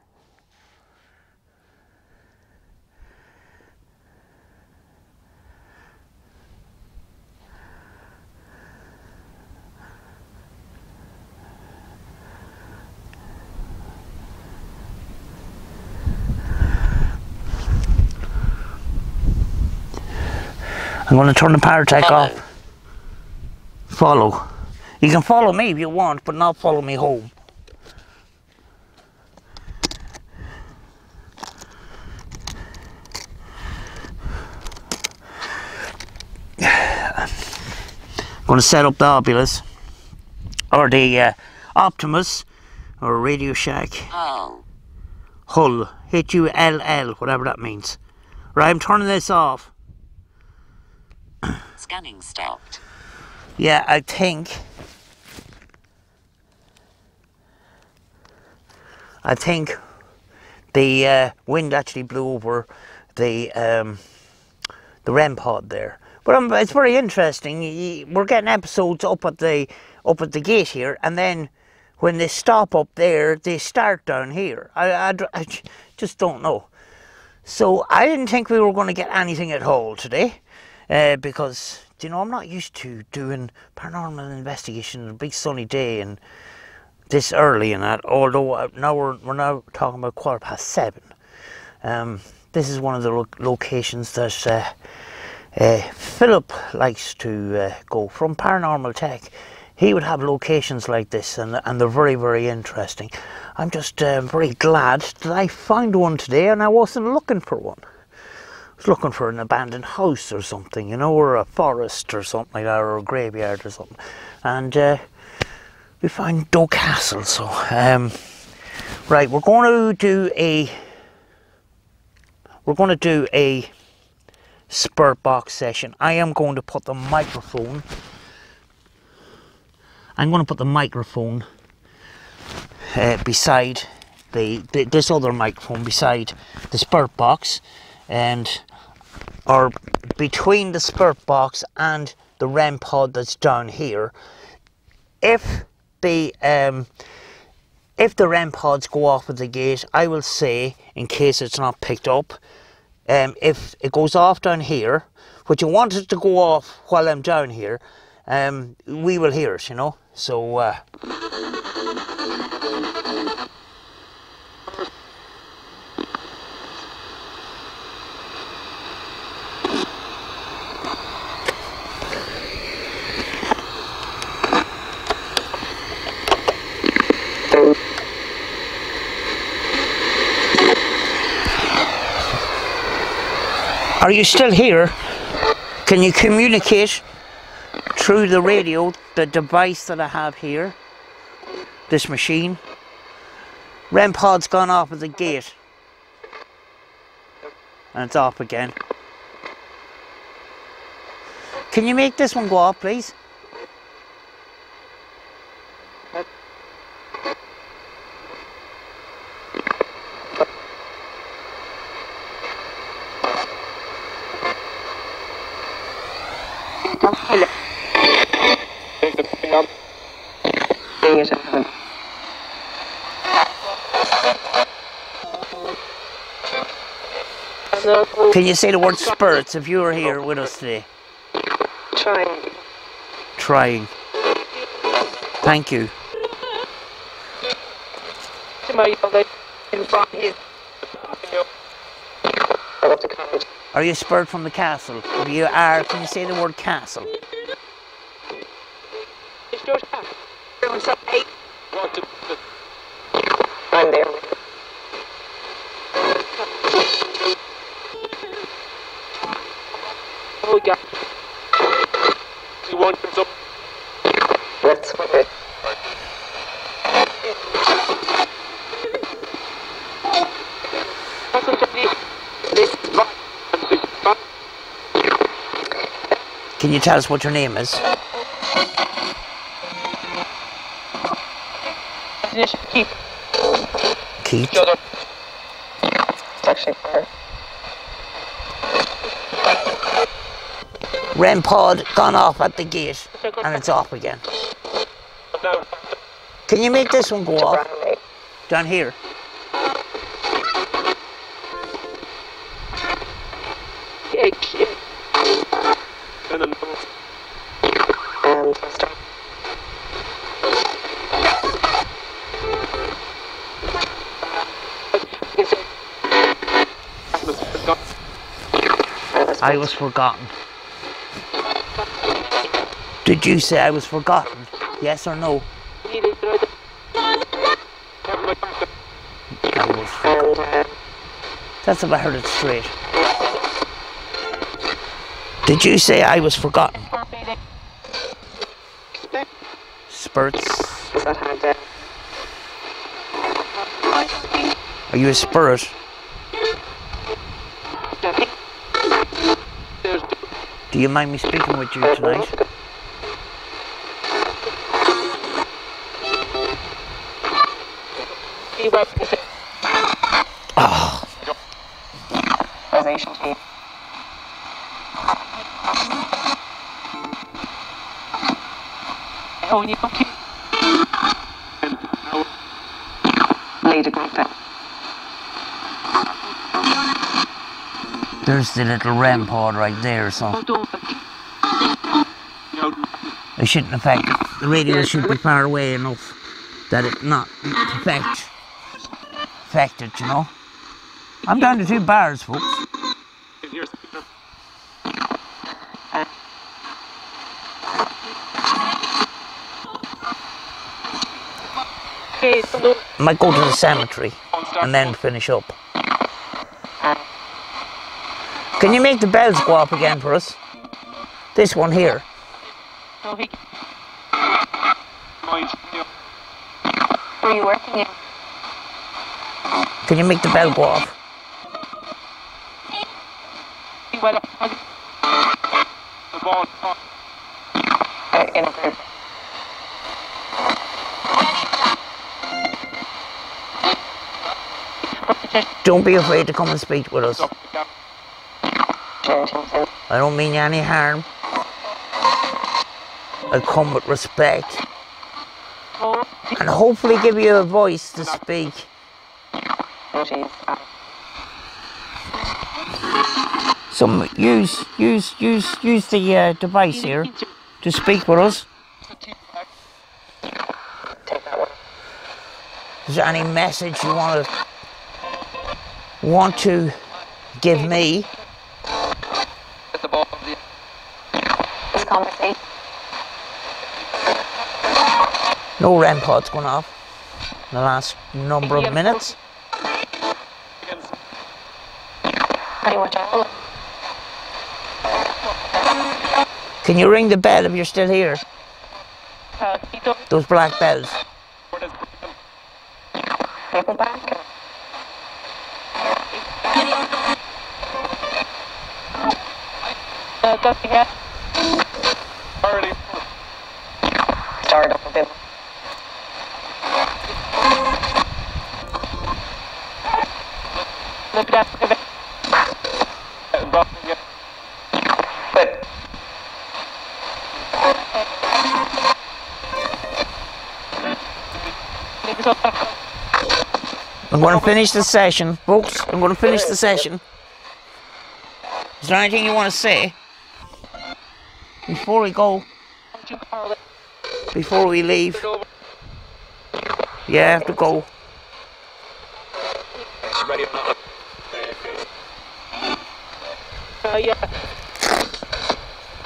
I'm going to turn the paratek off. Follow. You can follow me if you want, but not follow me home. I'm going to set up the Oculus, or the Optimus, or Radio Shack. Oh. Hull. H-U-L-L, whatever that means. Right, I'm turning this off. Scanning stopped. Yeah, I think the wind actually blew over the REM pod there. But it's very interesting. We're getting episodes up at the gate here, and then when they stop up there, they start down here. I just don't know. So I didn't think we were going to get anything at all today. Because, you know, I'm not used to doing paranormal investigation on a big sunny day and this early and that, although now we're now talking about 7:15. This is one of the locations that Philip likes to go from Paranormal Tech. He would have locations like this, and they're very, very interesting. I'm just very glad that I found one today, and I wasn't looking for one. Looking for an abandoned house or something, you know, or a forest or something like that, or a graveyard or something, and we find Doe Castle. So right, we're going to do a spirit box session. I am going to put the microphone beside this other microphone beside the spirit box, or between the spirit box and the REM pod that's down here. If the REM pods go off at the gate, I will say, in case it's not picked up, if it goes off down here, which you want it to go off while I'm down here, we will hear it, you know. So are you still here? Can you communicate through the radio, the device that I have here, this machine? REM pod's gone off at the gate. And it's off again. Can you make this one go off, please? Can you say the word spirits if you were here with us today? Trying. Trying. Thank you. Are you spurred from the castle? If you are, can you say the word castle? I'm there. Oh, God. You want some? Let's whip it. Can you tell us what your name is? Keep. Keith. It's actually fire. REM pod gone off at the gate and it's off again. Can you make this one go off? Down here. I was forgotten. Did you say I was forgotten? Yes or no? I was forgotten. That's if I heard it straight. Did you say I was forgotten? Spirits. Are you a spirit? Do you mind me speaking with you tonight? Oh. There's the little REM pod right there, so it shouldn't affect it. The radio should be far away enough that it not affect it, you know. I'm down to 2 bars, folks. I might go to the cemetery and then finish up. Can you make the bells go up again for us? This one here. Where are you working in? Can you make the bell go off? In a group. Don't be afraid to come and speak with us. I don't mean you any harm. I come with respect. And hopefully give you a voice to speak. So use the device here to speak with us. Is there any message you want to give me? This conversation. No REM pod's gone off in the last number of minutes. Can you ring the bell if you're still here? Those black bells. Paperback. Start up a bit. I'm going to finish the session, folks. I'm going to finish the session. Is there anything you want to say before we go? Before we leave? Yeah, I have to go. radio. Yeah.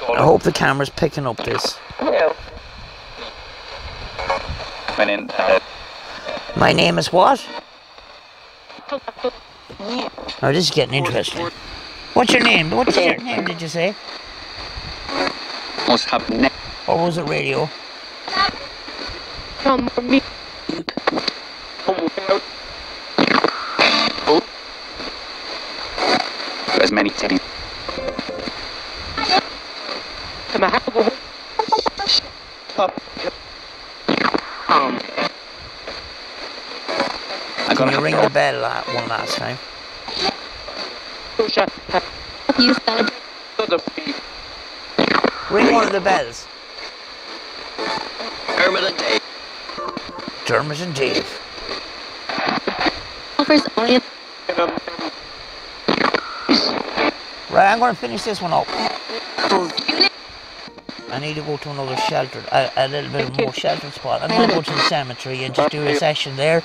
I hope the camera's picking up this. Hello. My name is what? Oh, this is getting interesting. What's your name? What's your name, did you say? What's happening? Or was it radio? Come for me. As many cities. Come on, have to go home. I'm Can gonna you ring the bell one last time? You said. Ring one of the bells. Dermot and Dave. Dermot and Dave. Offers only. Right, I'm going to finish this one up. I need to go to another shelter, a little bit more sheltered spot. I'm going to go to the cemetery and just do a session there,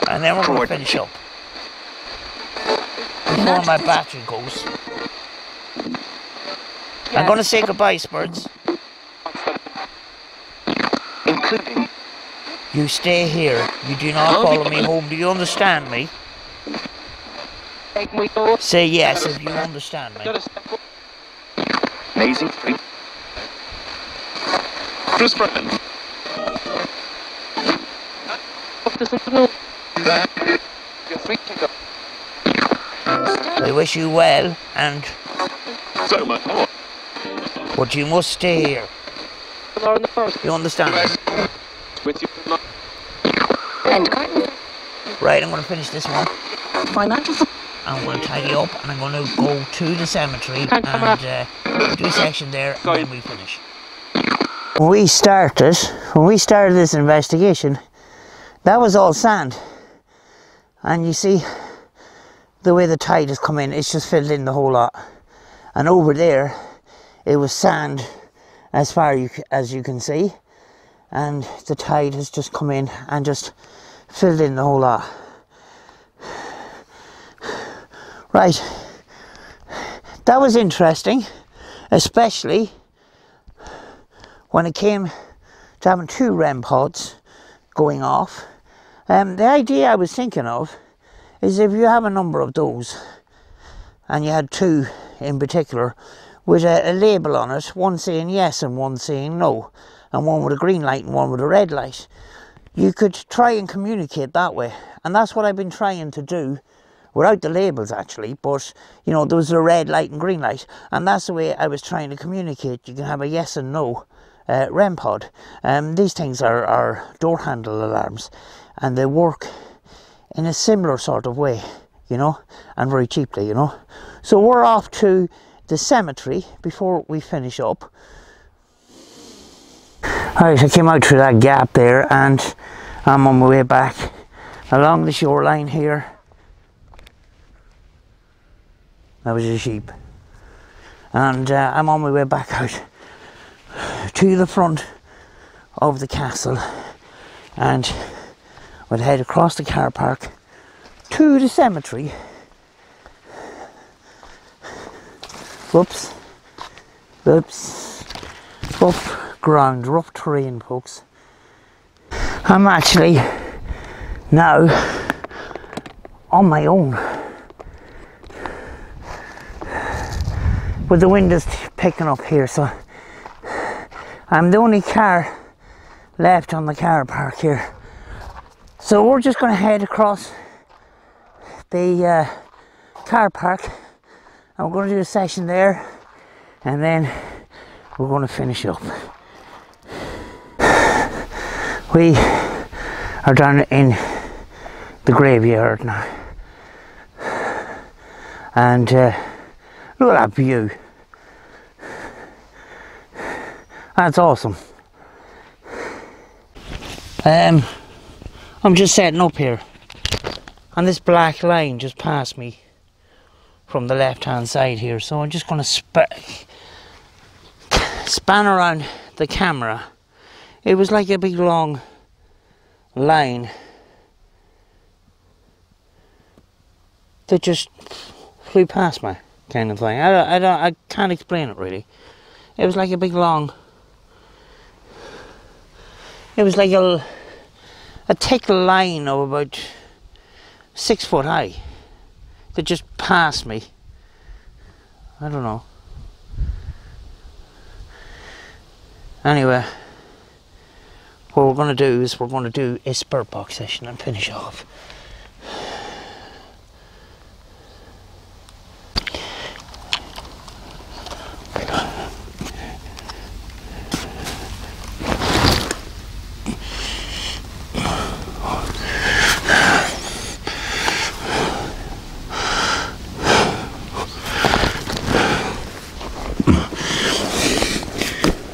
and then we're going to finish up. Before my battery goes. I'm going to say goodbye, Spurs. Including. You stay here. You do not follow me home. Do you understand me? Take me to. Say yes if you understand me. Amazing Street. Chris Brennan. Off to something. You're free to go. I wish you well, and So much more. but you must stay here. On the first. You understand me? With you. And curtain. Right, I'm going to finish this one. Financial. I'm going to tidy up, and I'm going to go to the cemetery Can't come up. and do a section there, and then we finish. When we started this investigation, that was all sand. And you see, the way the tide has come in, it's just filled in the whole lot. And over there, it was sand as far as you can see. And the tide has just come in and just filled in the whole lot. Right, that was interesting, especially when it came to having 2 REM pods going off. The idea I was thinking of is if you have a number of those, and you had 2 in particular, with a label on it, one saying yes and one saying no, and one with a green light and one with a red light, you could try and communicate that way. And that's what I've been trying to do, without the labels actually, but you know, there was a red light and green light, and that's the way I was trying to communicate. You can have a yes and no REM pod. These things are door handle alarms, and they work in a similar sort of way, you know, and very cheaply, you know. So we're off to the cemetery before we finish up. Alright, I came out through that gap there, and I'm on my way back along the shoreline here. That was a sheep. And I'm on my way back out to the front of the castle, and we'll head across the car park to the cemetery. Whoops. Rough ground, rough terrain, folks. I'm actually now on my own, but the wind is picking up here, so I'm the only car left on the car park here. So we're just going to head across the car park, and we're going to do a session there, and then we're going to finish up. We are down in the graveyard now, and look at that view. That's awesome. I'm just setting up here, and this black line just passed me from the left hand side here, so I'm just going to span around the camera. It was like a big long line that just flew past me, kind of thing. I can't explain it really. It was like a big long. It was like a thick line of about 6 foot high that just passed me. I don't know. Anyway, what we're going to do is we're going to do a spirit box session and finish off.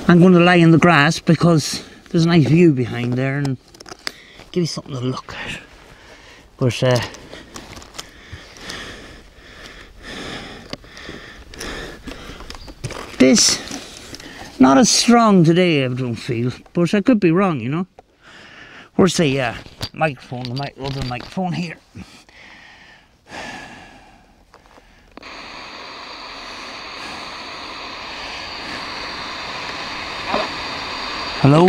I'm going to lie in the grass because there's a nice view behind there and give you something to look at. But this, not as strong today, I don't feel, but I could be wrong, you know. Where's the microphone, the other microphone here? Hello?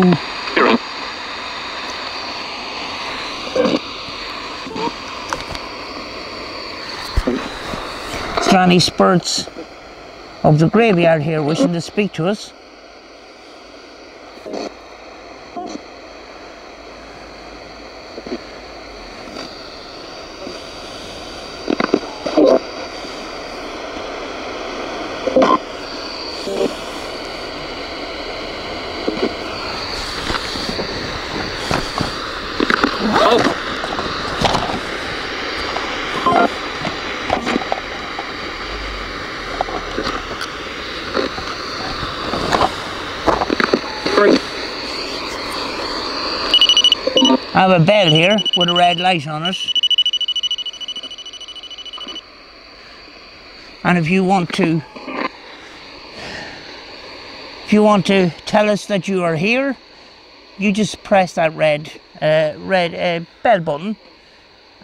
Is there any spirits of the graveyard here wishing to speak to us? I have a bell here with a red light on it, and if you want to tell us that you are here, you just press that red bell button,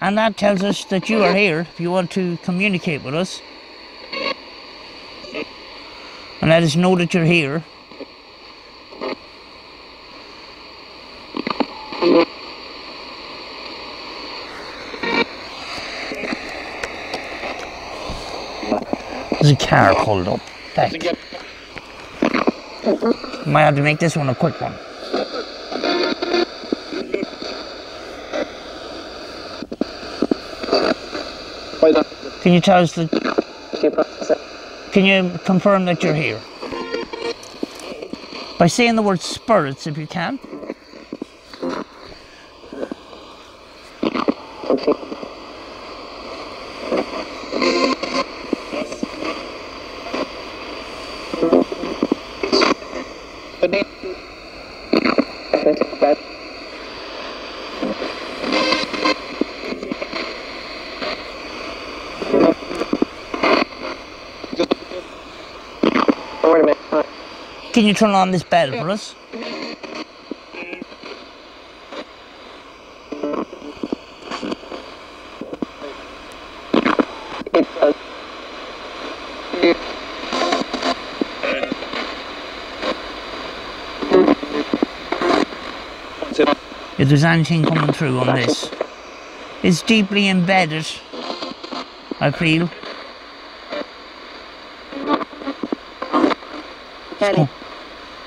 and that tells us that you are here. If you want to communicate with us and let us know that you're here. There's a car pulled up back. Might have to make this one a quick one. Can you tell us can you confirm that you're here? By saying the word spirits if you can. Can you turn on this bell for us? If there's anything coming through on this, it's deeply embedded, I feel. It's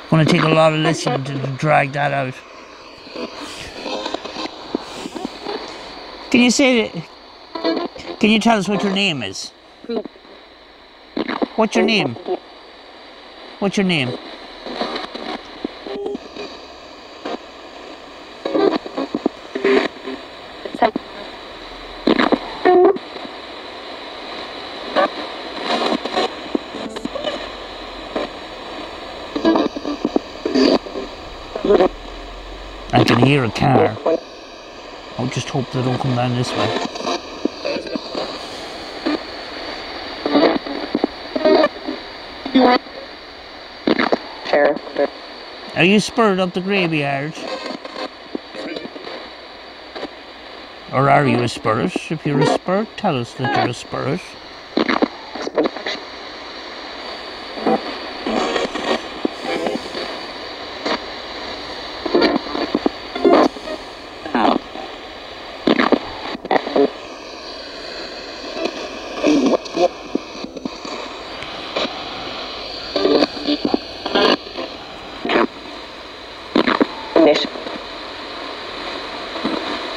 going to take a lot of listening to drag that out. Can you tell us what your name is? What's your name? What's your name? I can hear a car. I'll just hope they don't come down this way. Are you spurred up the graveyard? Or are you a spirit? If you're a spirit, tell us that you're a spirit.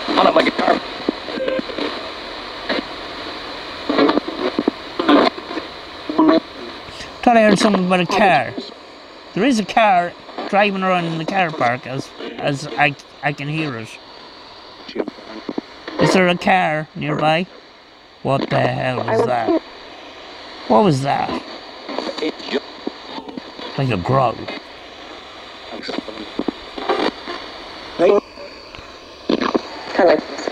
On it like a car. Thought I heard something about a car. There is a car driving around in the car park as I can hear it. Is there a car nearby? What the hell was that? What was that? Like a growl. Kind of like this.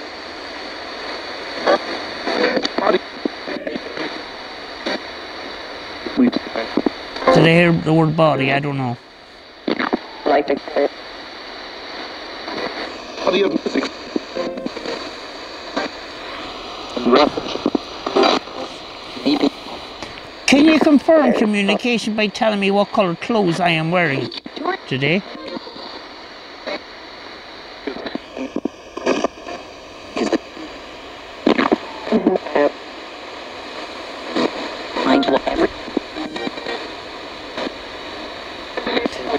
Did I hear the word body? I don't know. Like the Body of music. Can you confirm communication by telling me what colour clothes I am wearing today?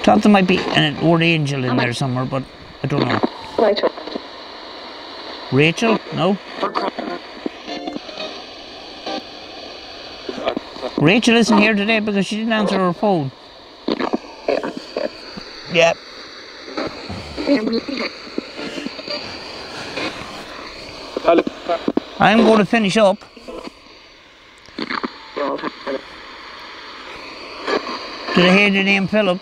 Thought there might be an word angel in there somewhere, but I don't know. Rachel? No? Rachel isn't here today because she didn't answer her phone. Yep. I'm going to finish up. Did I hear the name Philip?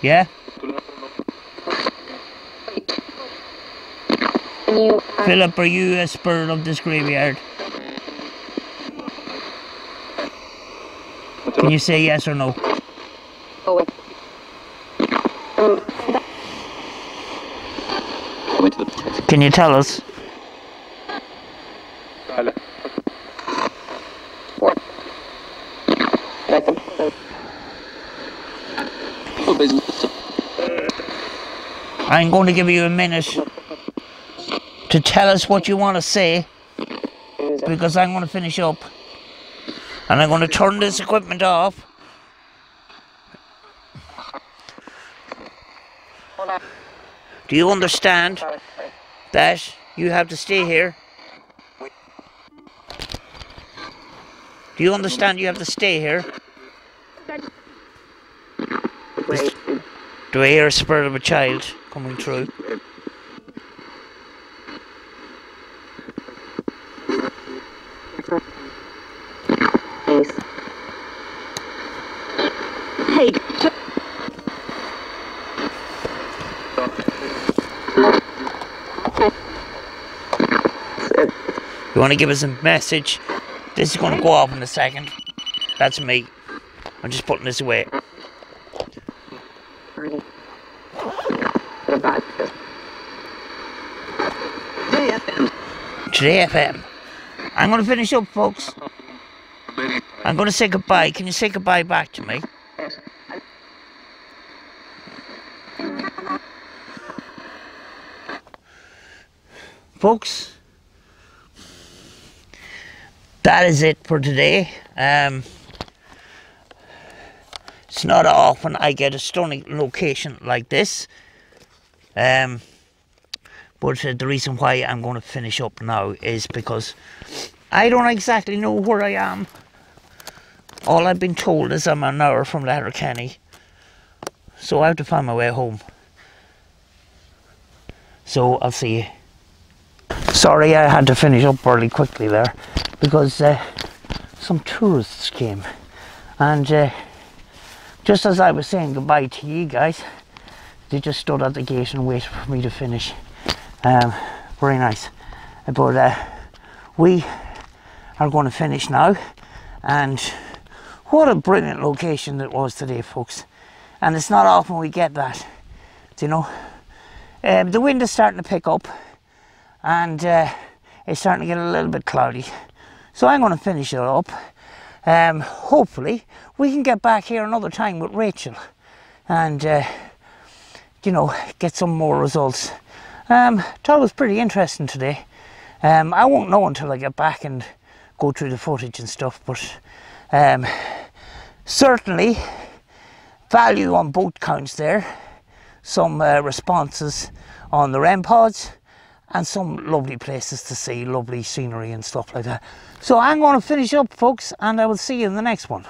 Yeah? Philip, are you a spirit of this graveyard? Can you say yes or no? Can you tell us? I'm going to give you a minute to tell us what you want to say, because I'm going to finish up and I'm going to turn this equipment off. Do you understand that you have to stay here? Do you understand you have to stay here? Do I hear a spirit of a child coming through? Hey. You want to give us a message? This is going to go off in a second. That's me. I'm just putting this away. Today FM. I'm going to finish up, folks. I'm going to say goodbye. Can you say goodbye back to me? Folks, that is it for today. It's not often I get a stunning location like this. But the reason why I'm going to finish up now is because I don't exactly know where I am. All I've been told is I'm an hour from Letterkenny, so I have to find my way home. So I'll see you. Sorry, I had to finish up really quickly there because some tourists came, and just as I was saying goodbye to you guys, they just stood at the gate and waited for me to finish. Very nice. But we are going to finish now, and what a brilliant location it was today, folks. And it's not often we get that, you know. The wind is starting to pick up, and it's starting to get a little bit cloudy. So I'm going to finish it up. Hopefully we can get back here another time with Rachel and you know, get some more results. Thought it was pretty interesting today. I won't know until I get back and go through the footage and stuff, but certainly value on both counts there. Some responses on the REM pods and some lovely places to see, lovely scenery and stuff like that. So I'm going to finish up, folks, and I will see you in the next one.